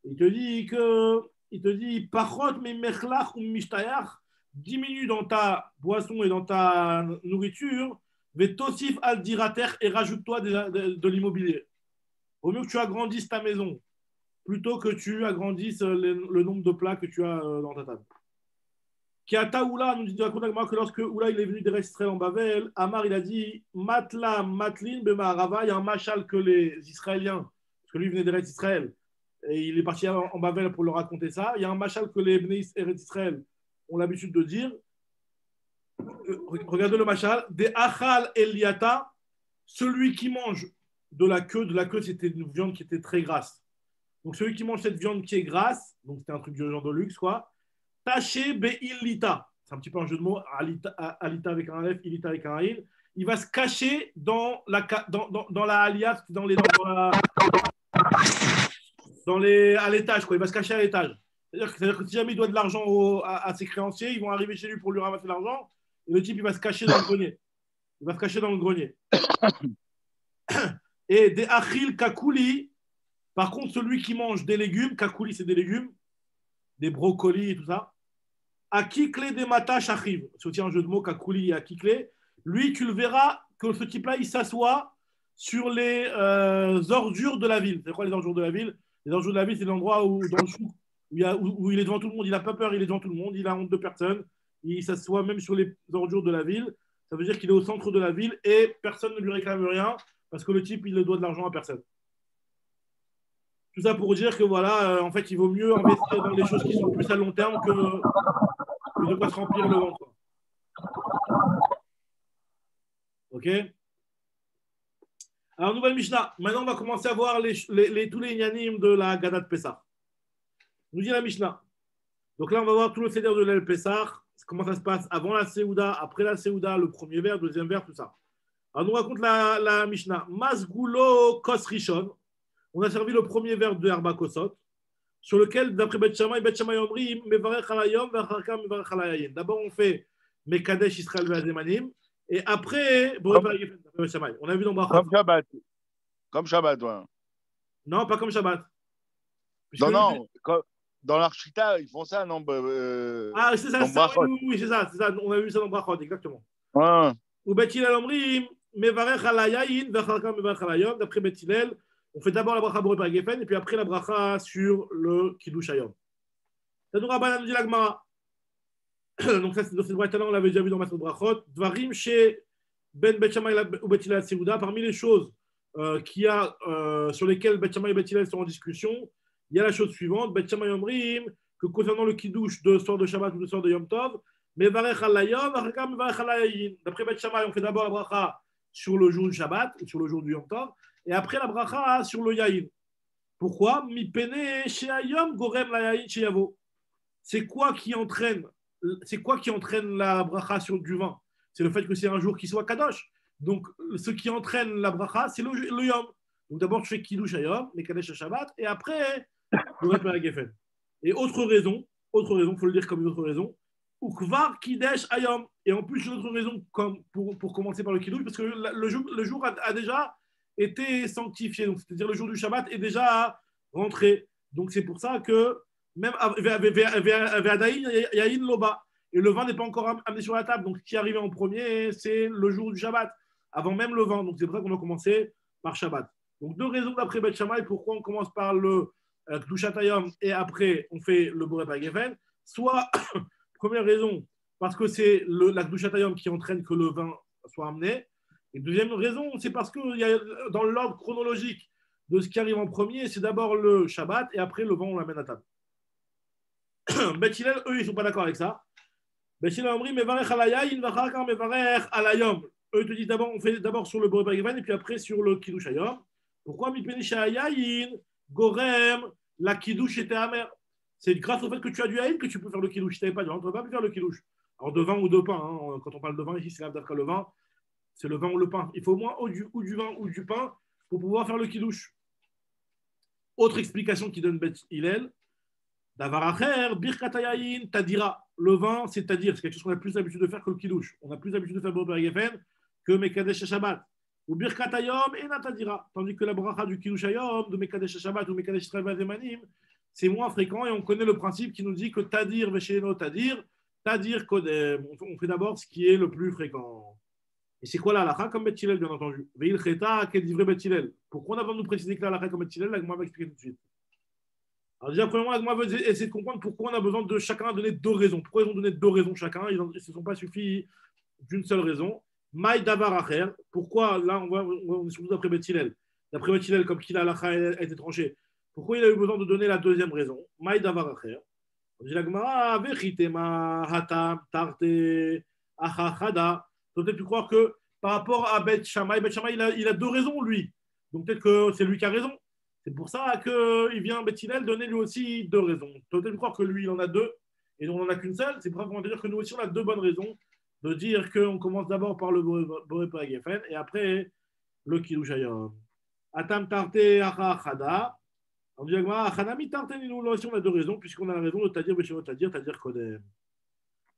Il te dit, Pachot mais mechlach ou mishtayach, diminue dans ta boisson et dans ta nourriture, mais tosif al dirater et rajoute-toi de l'immobilier. Au mieux que tu agrandisses ta maison, plutôt que tu agrandisses le nombre de plats que tu as dans ta table. Kiata Oula nous dit que lorsque Oula il est venu d'Eretz Israël en Bavel, Amar il a dit, Matla, Matlin, Bemarava, il y a un machal que les Israéliens, parce que lui venait d'Eretz Israël, et il est parti en Bavel pour leur raconter ça. Il y a un machal que les Bnei Israël ont l'habitude de dire. Regardez le machal. Des achal eliata, celui qui mange de la queue c'était une viande qui était très grasse. Donc celui qui mange cette viande qui est grasse, donc c'était un truc du genre de luxe, quoi. Taché be'ilita, c'est un petit peu un jeu de mots, alita avec un F, ilita avec un il. Il va se cacher dans la aliyah, à l'étage, quoi. Il va se cacher à l'étage. C'est-à-dire que si jamais il doit de l'argent à ses créanciers, ils vont arriver chez lui pour lui ramasser l'argent, et le type, il va se cacher dans le grenier. Et des achil kakuli, par contre, celui qui mange des légumes, kakuli, c'est des légumes, des brocolis et tout ça, akikle des matash achiv, c'est aussi un jeu de mots, kakuli et akikle, lui, tu le verras que ce type-là, il s'assoit sur les ordures de la ville. C'est quoi les ordures de la ville? Les ordures de la ville, c'est l'endroit où, dans le chouk, où il est devant tout le monde, il n'a pas peur, il est devant tout le monde, il a honte de personne, il s'assoit même sur les ordures de la ville. Ça veut dire qu'il est au centre de la ville et personne ne lui réclame rien parce que le type, il ne doit de l'argent à personne. Tout ça pour dire que voilà, en fait, il vaut mieux investir dans des choses qui sont plus à long terme que de pas se remplir le ventre. Ok? Alors, nouvelle Mishnah. Maintenant, on va commencer à voir tous les inyanim de la Gada de Pessah. Nous dit la Mishnah. Donc là, on va voir tout le seder de l'El Pessah, comment ça se passe avant la Seouda, après la Seouda, le premier verre, deuxième verre, tout ça. Alors, nous raconte la Mishnah. Masgulo Kos Rishon. On a servi le premier verre de Herba Kosot, sur lequel, d'après Bet Shammai Omri, Mevarech Halayom, Vacharkam Mevarech Halayayin. D'abord, on fait Mekadesh Israël Ve'azemanim, et après, on a vu dans Brachot. Comme Shabbat, ouais. Non, pas comme Shabbat. Non, dans l'Archita, ils font ça, non c'est ça, oui, c'est ça. On a vu ça dans Brachot, exactement. Ouais. Ou Bet Hillel Omri, Mevarech Halayayin, Vacharkam Mevarech Halayom, d'après Bet Hillel, On fait d'abord la bracha Boré par Geffen et puis après la bracha sur le Kiddush Hayom. Tanoura Rabbanan dit la Gemara. Donc ça, c'est dans cette bracha-là, on l'avait déjà vu dans Masot Brachot. Dvarim chez Ben Bet Shammai ou Bet Hillel Seuda, parmi les choses sur lesquelles Bet Shammai et Bet Hillel sont en discussion, il y a la chose suivante. Bet Shammai Omrim, que concernant le Kiddush de soir de Shabbat ou de soir de Yom Tov, Mevarech al Hayom, Achakam Mevarech al Hayayin. D'après Bet Shammai, on fait d'abord la bracha sur le jour du Shabbat ou sur le jour du Yom Tov, et après la bracha sur le Yayin. Pourquoi? Mi pene chez Hayom gorem la Yayin chez Yavo. C'est quoi qui entraîne la bracha sur du vin? C'est le fait que c'est un jour qui soit kadosh. Donc, ce qui entraîne la bracha, c'est le yom. Donc, d'abord, tu fais kiddush hayom, mais kadesh shabbat, et après, le répère geffen. Et autre raison, il faut le dire comme une autre raison, ukvar kiddush hayom. Et en plus, une autre raison pour commencer par le kiddush, parce que le jour a déjà été sanctifié. Donc, c'est-à-dire le jour du Shabbat est déjà rentré. Donc, c'est pour ça que même Yahin Loba, et le vin n'est pas encore amené sur la table. Donc, ce qui est arrivé en premier, c'est le jour du Shabbat, avant même le vin. Donc, c'est pour ça qu'on a commencé par Shabbat. Donc, deux raisons d'après Bet Shammai pourquoi on commence par le Kedushat Hayom et après on fait le Boré par Geffen. Soit, première raison, parce que c'est la Kedushat Hayom qui entraîne que le vin soit amené. Et deuxième raison, c'est parce que dans l'ordre chronologique de ce qui arrive en premier, c'est d'abord le Shabbat et après le vin, on l'amène à table. Bet Hillel, eux, ils ne sont pas d'accord avec ça. Bet Hillel Omri, Mevarech alayayin, vachakar mevarech alayom. Eux, ils te disent d'abord, on fait d'abord sur le Boré par Geffen et puis après sur le Kiddush Hayom. Pourquoi Mipeni shayayin, gorem, la Kiddush était amère? C'est grâce au fait que tu as du Yayin que tu peux faire le Kiddush. Si tu n'avais pas du vin, tu ne peux pas faire le Kiddush. Alors, de vin ou de pain, hein. Quand on parle de vin, ici, c'est l'abdaka le vin. C'est le vin ou le pain. Il faut au moins ou du vin ou du pain pour pouvoir faire le Kiddush. Autre explication qui donne Bet Hillel. Davaracher, birkat hayayin, tadira. Le vin, c'est-à-dire, c'est quelque chose qu'on a plus l'habitude de faire que le Kiddush. On a plus l'habitude de faire le Boré Geffen que Mekadesh Shabbat. Ou birkat hayom et natadira. Tandis que la bracha du Kiddush Hayom, de Mekadesh Shabbat ou Mekadesh Israël Vazemanim, c'est moins fréquent et on connaît le principe qui nous dit que tadir vesheno tadir, tadir kodem. On fait d'abord ce qui est le plus fréquent. Et c'est quoi la halakha comme Bet Hillel, bien entendu? Veil cheta quel divrei Bet Hillel. Pourquoi on a besoin de nous préciser que la halakha comme Bet Hillel? La Gemara va expliquer tout de suite. Alors déjà, premièrement, la Gemara veut essayer de comprendre pourquoi on a besoin de chacun donner deux raisons. Pourquoi ils ont donné deux raisons chacun? Ils ne se sont pas suffis d'une seule raison. Maï davar acher. Pourquoi là on est surtout d'après Bet Hillel? D'après Bet Hillel, comme qui la halakha a été tranchée. Pourquoi il a eu besoin de donner la deuxième raison? Maï davar acher. On dit la Gemara vechitema hatam tarte achachada. Peut-être tu croire que par rapport à Bet Shammai, il a deux raisons, lui. Donc peut-être que c'est lui qui a raison. C'est pour ça qu'il vient Bet Hillel donner lui aussi deux raisons. Peut-être croire que lui, il en a deux et nous, on n'en a qu'une seule. C'est pour ça qu'on va dire que nous aussi, on a deux bonnes raisons de dire qu'on commence d'abord par le Boré par Geffen et après le Kiddush Hayom. Atam tarte achachada. On dit Achanami tarte nous. Là aussi, on a deux raisons puisqu'on a la raison de Tadir Beshemo Tadir Kodem.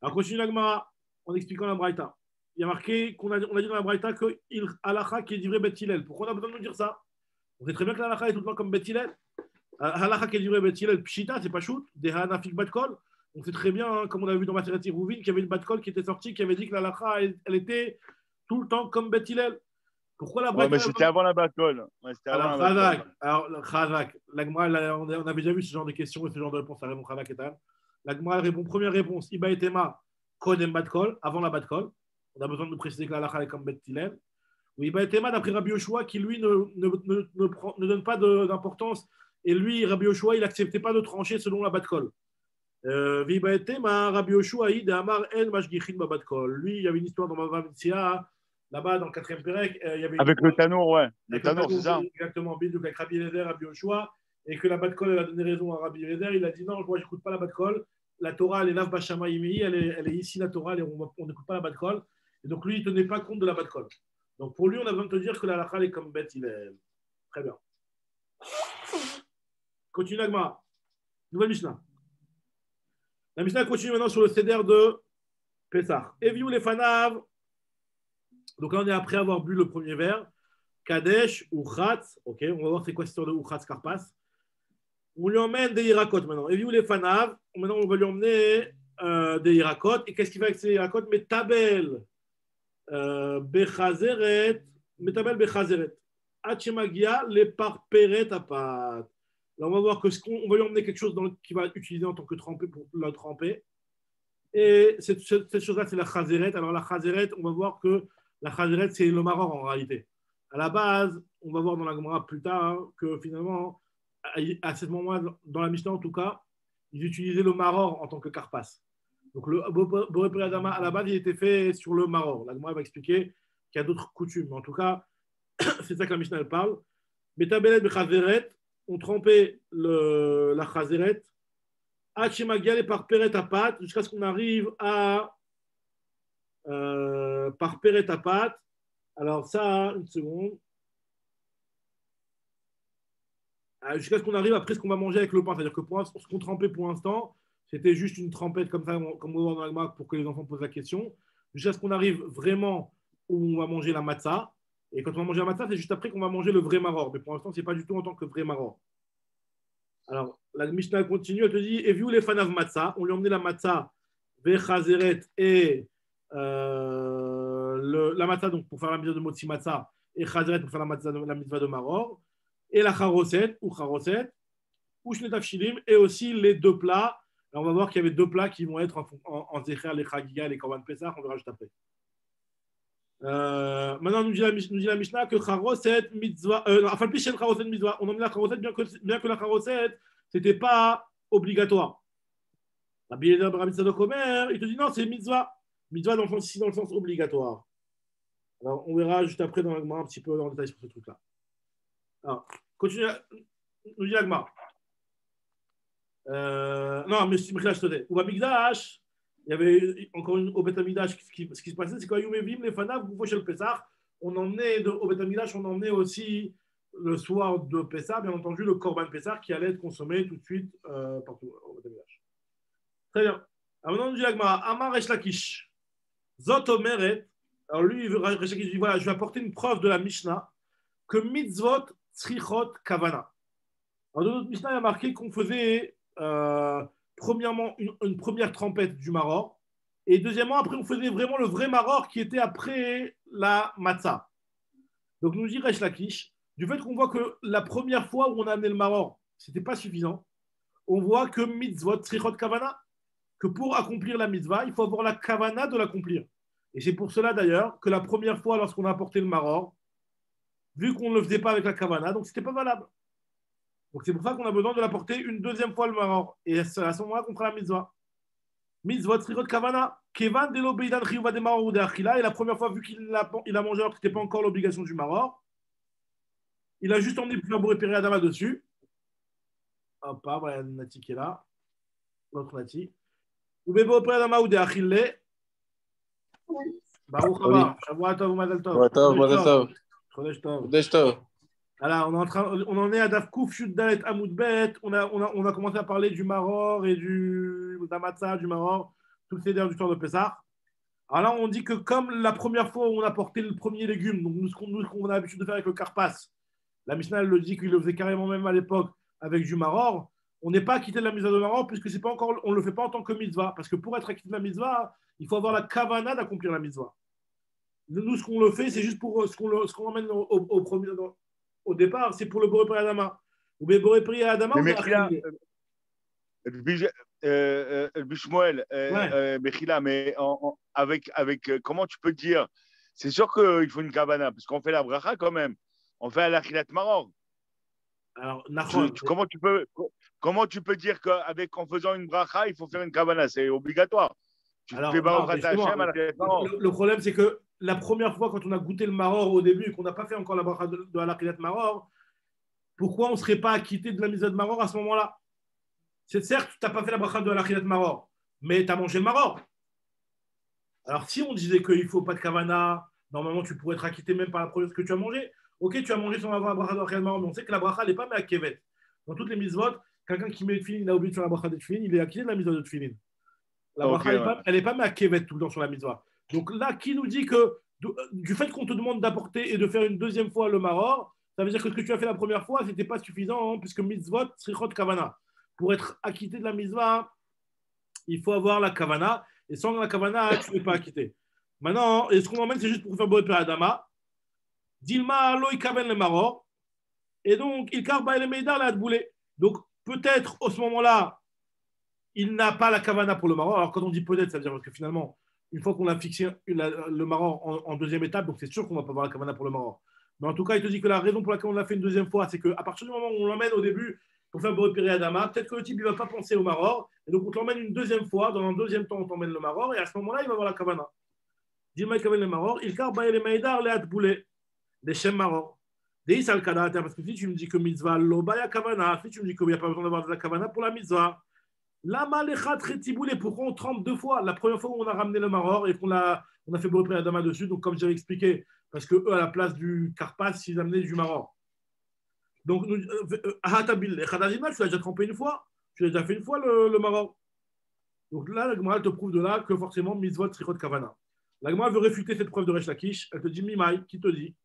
Alors continue la Gemara en expliquant la Braïta. Il y a marqué on a dit dans la Braïta que halakha qui est livré Bet Hillel. Pourquoi on a besoin de nous dire ça? On sait très bien que l'halakha est tout le temps comme Bet Hillel. Halakha qui est livré Bet Hillel, pshita, c'est pas shoot, des hanafik batkol. On sait très bien, hein, comme on a vu dans Maseret Rouvin, qu'il y avait une batkol qui était sortie, qui avait dit que l'halakha, elle était tout le temps comme Bet Hillel. Pourquoi la Braïta? Ouais, mais c'était avant la batkol. Ouais, alors, Khazak, la Gemara, on avait déjà vu ce genre de questions et ce genre de réponses. La réponse Khazak est la Gemara répond première réponse, Iba et Tema, Kodem batkol, avant la batkol. On a besoin de préciser que l'halakha est comme Bet Hillel. Oui, Baïtema, d'après Rabbi Yoshua, qui lui ne donne pas d'importance, et lui, Rabbi Yoshua, il n'acceptait pas de trancher selon la batkol. Rabbi Yoshua, il Amar El Mashgichin Babatkol. Lui, il y avait une histoire dans Bava Metzia, là-bas, dans le 4e Pérec. Avec le Tanour, ouais. Le Tanour, c'est ça. Exactement, avec Rabbi Eliezer, Rabbi Yoshua, et que la batkol, elle a donné raison à Rabbi Eliezer. Il a dit non, moi, je n'écoute pas la batkol. La Torah, elle est Lav Bashama Yimei, elle est ici, la Torah, on n'écoute pas la batkol. Et donc, lui, il ne tenait pas compte de la batkol. Donc, pour lui, on a besoin de te dire que la halakha est comme Bet Hillel. Très bien. Continue la Gemara. Nouvelle Mishnah. La Mishnah continue maintenant sur le Seder de Pessah. Eviou les fanav. Donc là, on est après avoir bu le premier verre. Kadesh ou Khatz. Ok, on va voir c'est quoi cette histoire de Khatz Karpas. On lui emmène des Hirakot maintenant. Eviou les fanav. Maintenant, on va lui emmener des Hirakot. Et qu'est-ce qu'il fait avec ces Hirakot? Mais tabel. Bechazeret, Metabel Bechazeret. Hachemagia, les parperet à pâte. Là, on va voir que on va lui emmener quelque chose qu'il va utiliser en tant que trempé pour la tremper. Et cette chose-là, c'est la chazeret. Alors, la chazeret, on va voir que la chazeret, c'est le maror en réalité. À la base, on va voir dans la Gemara plus tard hein, que finalement, à ce moment-là, dans la Mishnah en tout cas, ils utilisaient le maror en tant que carpas. Donc, le Boré Peri Adama, à la base, il était fait sur le maror. La Gemara va expliquer qu'il y a d'autres coutumes. Mais en tout cas, c'est ça que la Mishnah elle parle. Metabelet bechazeret, on trempait la chazeret. Hachemagia les parperet à pâte jusqu'à ce qu'on arrive à parperet à pâte. Alors ça, une seconde. Jusqu'à ce qu'on arrive après ce qu'on va manger avec le pain. C'est-à-dire que ce qu'on trempait pour l'instant, c'était juste une trempette comme ça, comme on va voir dans la Gemara pour que les enfants posent la question. Jusqu'à ce qu'on arrive vraiment où on va manger la matzah. Et quand on va manger la matzah, c'est juste après qu'on va manger le vrai maror. Mais pour l'instant, ce n'est pas du tout en tant que vrai maror. Alors, la Mishnah continue, elle te dit et vu les fanav matzah, on lui a emmené la matzah, vechazeret et la matzah donc pour faire la mitzvah de motzi matzah et chazeret pour faire la mitzvah de maror et la charoset ou shnetav shilim et aussi les deux plats. Là, on va voir qu'il y avait deux plats qui vont être en zecher, les chagiga et les korban pesach, on verra juste après. Maintenant, nous dit la Mishnah que charoset mitzvah, enfin plus chez charoset mitzvah, on emmenait la charoset bien que la charoset c'était pas obligatoire. Rabbi Eliezer ben Rabbi Tzadok Omer, il te dit non, c'est mitzvah. Mitzvah dans le sens obligatoire. Alors, on verra juste après dans la Gemara un petit peu dans le détail sur ce truc-là. Alors, continue, nous dit la Gemara. Non, mais c'est Mikdash Todé. Ou Mikdash, il y avait encore au Beth Amikdash, ce qui se passait, c'est quand Yomevim, les Fanav, vous chez le Pessah, on emmenait au Beth Amikdash, on emmenait aussi le soir de Pessah, bien entendu, le Korban Pessah qui allait être consommé tout de suite partout au Beth Amikdash. Très bien. Alors maintenant, on dit la Gemara, Amar Resh Lakish, Zot Omeret, alors lui, Resh Lakish dit voilà, je vais apporter une preuve de la Mishnah que mitzvot tzrichot kavana. Alors dans notre Mishnah, il y a marqué qu'on faisait premièrement une première trempette du maror et deuxièmement après on faisait vraiment le vrai maror qui était après la matzah. Donc nous dit Resh Lakish, du fait qu'on voit que la première fois où on a amené le maror c'était pas suffisant, on voit que mitzvot tzrichot kavana, que pour accomplir la mitzvah il faut avoir la kavana de l'accomplir. Et c'est pour cela d'ailleurs que la première fois lorsqu'on a apporté le maror, vu qu'on ne le faisait pas avec la kavana, donc c'était pas valable. Donc c'est pour ça qu'on a besoin de l'apporter une deuxième fois le maror. Et c'est à ce moment-là qu'on fera la mitzvah. Mitzvah tzrichot kavana. Kevan de l'obéidan chiyuva de maror ou de achila. Et la première fois, vu qu'il a mangé alors que ce n'était pas encore l'obligation du maror, il a juste emmené pour faire Boré Peri Adama dessus. Hop, voilà Nati qui est là. L'autre Nati. Ou Boré Peri Adama ou de achila. Baruch haba. Shavua tov u'mazal tov. Chodesh tov. Alors, on en est à Dafkouf, Shuddalet, Amoudbet. On a commencé à parler du maror et de la matzah, du maror, tout le céder du soir de Pessah. Alors là, on dit que comme la première fois où on a porté le premier légume, donc nous, ce qu'on a l'habitude de faire avec le karpas, la Mishnah elle le dit qu'il le faisait carrément même à l'époque avec du maror, on n'est pas acquitté de la mitzvah de maror puisque c'est pas encore, on ne le fait pas en tant que mitzvah. Parce que pour être acquitté de la mitzvah, il faut avoir la kavana d'accomplir la mitzvah. Nous, ce qu'on le fait, c'est juste pour ce qu'on emmène au premier. Au départ, c'est pour le Boré Peri Adama. Ou bien Boré Peri Adama, mais Bishmoel, Mechila, mais avec comment tu peux dire, c'est sûr qu'il faut une kavana, parce qu'on fait la bracha quand même. On fait à l'achilat maror. Alors, comment tu peux dire qu'en faisant une bracha, il faut faire une kavana? C'est obligatoire. Tu fais Baruch Hashem à l'achilat maror. Le problème, c'est que la première fois, quand on a goûté le maror au début et qu'on n'a pas fait encore la bracha de l'achilat maror, pourquoi on ne serait pas acquitté de la mise de maror à ce moment-là? C'est certes, tu n'as pas fait la bracha de l'achilat maror, mais tu as mangé le maror. Alors, si on disait qu'il ne faut pas de kavana, normalement, tu pourrais être acquitté même par la première que tu as mangé. Ok, tu as mangé sans avoir la bracha de l'achilat maror, mais on sait que la bracha n'est pas mais à kevet. Dans toutes les mitzvot, quelqu'un qui met le tefillin, il a oublié de faire la bracha de tefillin, il est acquitté de la mitzvah de tefillin. La bracha, elle n'est pas mais à kevet tout le temps sur la mitzvah. Donc là, qui nous dit que du fait qu'on te demande d'apporter et de faire une deuxième fois le maror, ça veut dire que ce que tu as fait la première fois, ce n'était pas suffisant, hein, puisque mitzvot, srichot kavana. Pour être acquitté de la mitzvah, il faut avoir la kavana, et sans la kavana, tu n'es pas acquitté. Maintenant, et ce qu'on emmène, c'est juste pour faire Boré Peri Adama. Dilma lo ikaven le maror. Et donc, il karba et le meidar la boulé. Donc, peut-être, au ce moment-là, il n'a pas la kavana pour le maror. Alors, quand on dit peut-être, ça veut dire que finalement, une fois qu'on a fixé le maror en deuxième étape, donc c'est sûr qu'on va pas avoir la kavana pour le maror. Mais en tout cas, il te dit que la raison pour laquelle on l'a fait une deuxième fois, c'est qu'à partir du moment où on l'emmène au début pour faire Boré Adama, peut-être que le type ne va pas penser au maror. Et donc, on t'emmène une deuxième fois. Dans un deuxième temps, on t'emmène le maror. Et à ce moment-là, il va avoir la kavana. Dilma ikaven le maror. Il karba et le meidar la boulé. Des shem maror. Parce que si tu me dis que mitzvah, l'obaya kavana, si tu me dis qu'il n'y a pas besoin d'avoir de la kavana pour la mitzvah, lama lechat retiboulé, pourquoi on trempe deux fois? La première fois où on a ramené le maror et on a fait Boré Adama dessus, donc comme j'avais expliqué, parce que eux, à la place du karpas, ils amenaient du maror. Donc, Ahatabil, tu l'as déjà trempé une fois, tu l'as déjà fait une fois le maror. Donc là, la Gemara te prouve de là que forcément, mitzvot, trichot, kavana. La Gemara veut réfuter cette preuve de Resh Lakish. Elle te dit, Mimai, qui te dit,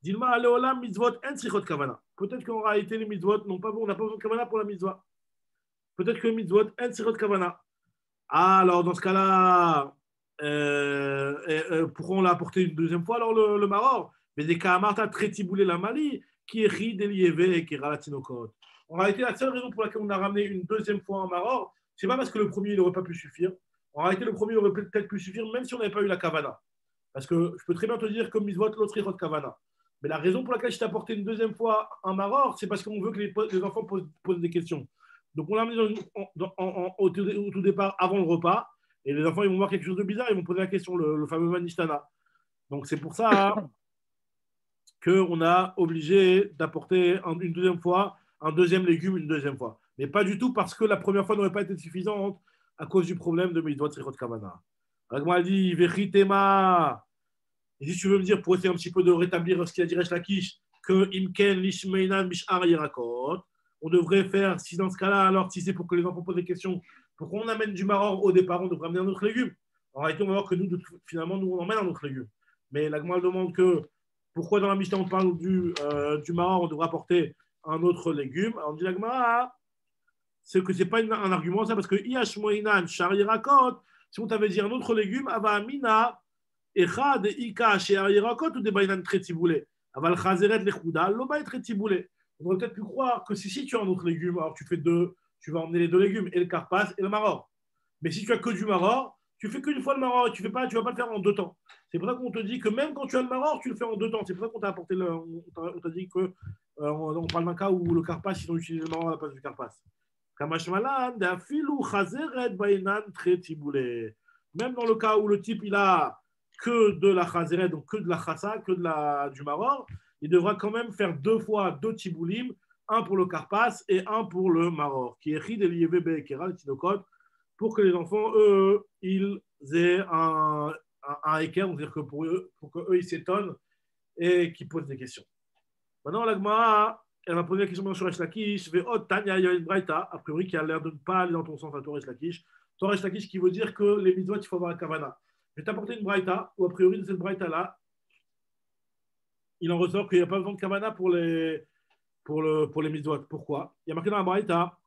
Dilma, aleolam, mitzvot, en trichot, kavana. Peut-être qu'en réalité, les mitzvot, on n'a pas besoin de kavana pour la mitzvah. Peut-être que les mitzvot, en trichot, kavana. Ah, alors dans ce cas-là, pourquoi on l'a apporté une deuxième fois, alors le maror? Mais des cas Martha très tiboulé la Mali, qui est ri d'Eliévé et qui est ralatino. En réalité, la seule raison pour laquelle on a ramené une deuxième fois un maror, c'est pas parce que le premier n'aurait pas pu suffire. En réalité, le premier aurait peut-être pu suffire même si on n'avait pas eu la kavana. Parce que je peux très bien te dire que mitzvot l'autre est kavana. Mais la raison pour laquelle je t'ai apporté une deuxième fois un maror, c'est parce qu'on veut que les enfants posent des questions. Donc on l'a amené au tout départ avant le repas. Et les enfants, ils vont voir quelque chose de bizarre, ils vont poser la question, le fameux Manishtana. Donc c'est pour ça qu'on a obligé d'apporter une deuxième fois un deuxième légume une deuxième fois. Mais pas du tout parce que la première fois n'aurait pas été suffisante à cause du problème de Mitzvot Srichot Kavana. Agma dit Vechitema. Et si tu veux me dire, pour essayer un petit peu de rétablir ce qu'il a dit Resh Lakish, que Imken Lishmeinan Mishar Yirakot, on devrait faire, si dans ce cas-là, alors si c'est pour que les enfants posent des questions, pourquoi on amène du maror au départ, on devrait amener un autre légume. En réalité, on va voir que nous, finalement, nous, on emmène un autre légume. Mais l'Agma demande que pourquoi dans la Mishnah on parle du maror, on devrait apporter un autre légume. Alors on dit l'Agma, c'est que ce n'est pas un argument, ça, parce que Iashmoinan Sharirakot, si on t'avait dit un autre légume, Ava Amina, Echad, Ika, Sharirakot, ou des Bainan très tiboulé. Aval Chazeret, Lechouda, Loba très tiboulé. On aurait peut-être pu croire que si tu as un autre légume, alors tu vas emmener les deux légumes, et le karpas et le maror. Mais si tu as que du maror, tu fais qu'une fois le maror et tu ne vas pas le faire en deux temps. C'est pour ça qu'on te dit que même quand tu as le maror, tu le fais en deux temps. C'est pour ça qu'on t'a apporté on t'a dit que on parle d'un cas où le karpas, ils ont utilisé le maror à la place du karpas. Même dans le cas où le type il a que de la chazeret, donc que de la chassa, du maror, il devra quand même faire deux fois deux tiboulim, un pour le karpas et un pour le maror, qui est rid et l'IVB, qui est ral tinokot, pour que les enfants, eux, ils aient un équerre, c'est-à-dire que pour qu'eux, ils s'étonnent et qu'ils posent des questions. Maintenant, l'Agmara, elle va poser la question sur Resh Lakish. Tanya, il y a une braïta, a priori, qui a l'air de ne pas aller dans ton sens à toi, Resh Lakish. Toi, Resh Lakish, qui veut dire que les mitzvot, il faut avoir la kavana. Je vais t'apporter une braïta, où a priori, de cette braïta-là, il en ressort qu'il n'y a pas besoin de kavana pour les mitzvot. Pourquoi? Il y a marqué dans la braïta,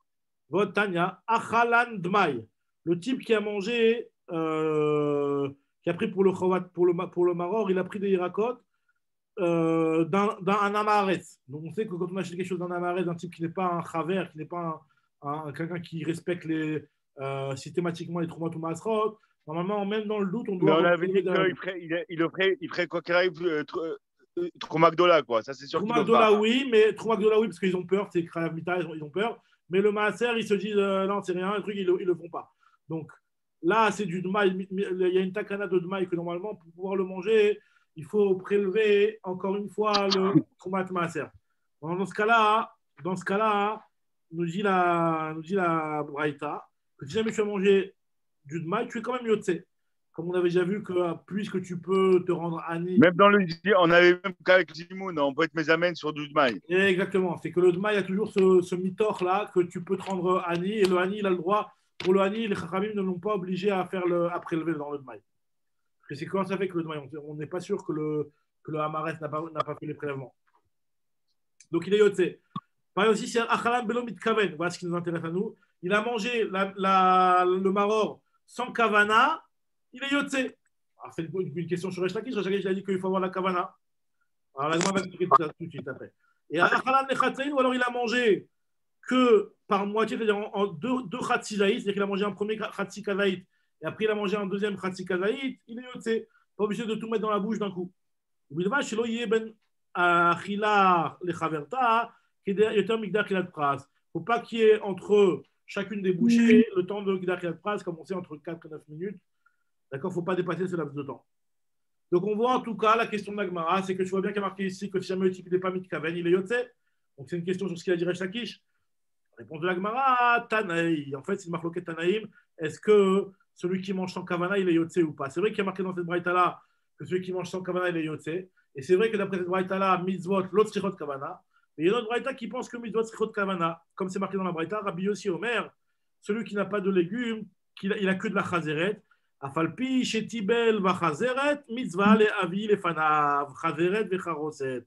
Tanya, achalan dmai. Le type qui a mangé, qui a pris pour le maror, il a pris des hirakot d'un amaret. Donc on sait que quand on achète quelque chose d'un amaret, d'un type qui n'est pas un chaver, qui n'est pas quelqu'un qui respecte systématiquement les troumat ou masrot, normalement, même dans le doute, on doit. Mais on avait dit qu'il ferait quoi qu'il arrive, Trouma Gdola, quoi. Ça, c'est sûr. Trouma Gdola, oui, parce qu'ils ont peur, c'est Krav Mita, ils ont peur. Mais le maaser, ils se disent non, c'est rien, le truc, ils le font pas. Donc là, c'est du dmaï. Il y a une takana de dmaï que normalement, pour pouvoir le manger, il faut prélever encore une fois le Troumat maaser. Dans ce cas-là, nous dit la Braïta que si jamais tu as mangé du dmaï, tu es quand même yotse. Comme on avait déjà vu que puisque tu peux te rendre ani. Même dans on avait même qu'avec Zimoun, on peut être mésamène sur du dmaï. Exactement. C'est que le dmaï a toujours ce mythor là que tu peux te rendre ani et le ani il a le droit. Pour le hani, les chachamim ne l'ont pas obligé à prélever dans le dmaï. Parce que c'est comment ça fait que le dmaï, on n'est pas sûr que le hamaret n'a pas fait les prélèvements. Donc il est yotse. Pareil aussi, c'est un achalam belo mitkaven. Voilà ce qui nous intéresse à nous. Il a mangé le maror sans kavana. Il est yotse. Alors, c'est une question sur Resh Lakish. Resh Lakish a dit qu'il faut avoir la kavana. Alors, la Gemara va expliquer tout ça tout de suite après. Et Achalan Nechatzaïn, ou alors il a mangé que par moitié, c'est-à-dire en deux Khatsi Zaït, c'est-à-dire qu'il a mangé un premier Khatsi Kazaït, et après il a mangé un deuxième Khatsi Kazaït, il est Yotze. Pas obligé de tout mettre dans la bouche d'un coup. Il va chez l'Oyeben Achila Lechaverta, qui est Yoter Migdar Kilat Pras. Il ne faut pas qu'il y ait entre chacune des bouchées le temps de Migdar Kilat Pras, comme on sait, entre 4 et 9 minutes. D'accord, il ne faut pas dépasser ce laps de temps. Donc on voit en tout cas la question de l'Agmara, c'est que tu vois bien qu'il y a marqué ici que si jamais le type n'est pas mitkaven, il est yotze. Donc c'est une question sur ce qu'il a dit Resh Lakish. Réponse de l'Agmara, Tanaï. En fait, c'est une marloquette Tanaïm. Est-ce que celui qui mange sans kavana, il est yotze ou pas? C'est vrai qu'il y a marqué dans cette braïta-là que celui qui mange sans kavana, il est yotze. Et c'est vrai que d'après cette braïta-là, mitzvot, l'autre srichot kavana. Mais il y a une autre braïta qui pense que mitzvot srichot kavana, comme c'est marqué dans la braïta, Rabbi Yossi Omer, celui qui n'a pas de légumes, il a que de la chazeret. Afalpi shetibel vachazeret mitzvah le avi le fanav chazeret vecharoset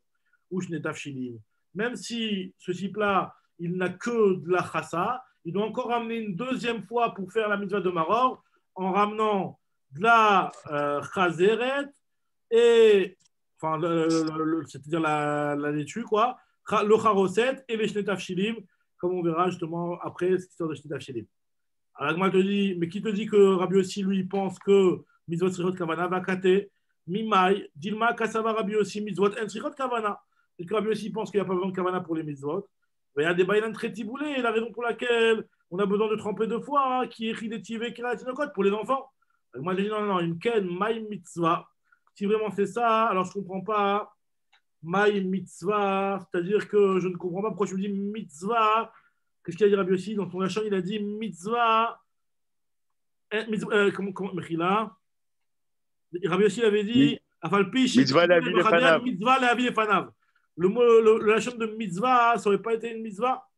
ou shnetav shilim. Même si ce type-là, il n'a que de la chassa, il doit encore ramener une deuxième fois pour faire la mitzvah de maror en ramenant de la chazeret et enfin c'est-à-dire la laitue quoi, le charoset et les shnetav shilim, comme on verra justement après cette histoire de shnetav shilim. Alors, moi, te dit, mais qui te dit que Rabbi Yossi, lui, pense que mitzvot srichot kavana va kate mimai dilma kasava Rabbi Yossi mitzvot en srichot kavana. Et que Rabbi Yossi pense qu'il n'y a pas besoin de kavana pour les mitzvot. Il y a des baïlan très tiboulés, la raison pour laquelle on a besoin de tremper deux fois, qui est ridetive qui pour les enfants. Alors, moi, je dis non, une ken mai mitzvah. Si vraiment c'est ça, alors je ne comprends pas. Mai mitzvah, c'est-à-dire que je ne comprends pas pourquoi je me dis mitzvah. Qu'est-ce qu'il a dit Rabbi Yossi dans son Lachon? Il a dit mitzvah. Comment Mechila? Rabbi Yossi avait dit mitzvah la vie fanav. Mitzvah la vie fanav. Le Lachon de mitzvah, ça n'aurait pas été une mitzvah.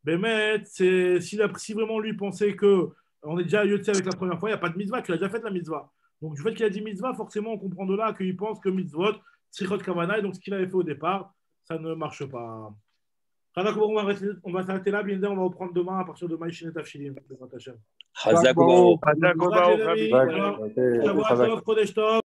Mais si vraiment lui pensait que on est déjà yotze avec la première fois, il n'y a pas de mitzvah, tu as déjà fait la mitzvah. Donc du fait qu'il a dit mitzvah, forcément on comprend de là qu'il pense que mitzvot, srichot kavana, et donc ce qu'il avait fait au départ, ça ne marche pas. On va s'arrêter là, bien on va reprendre demain à partir de Maïchinet Afshilim. Chazak Ubaruch. Chazak Ubaruch.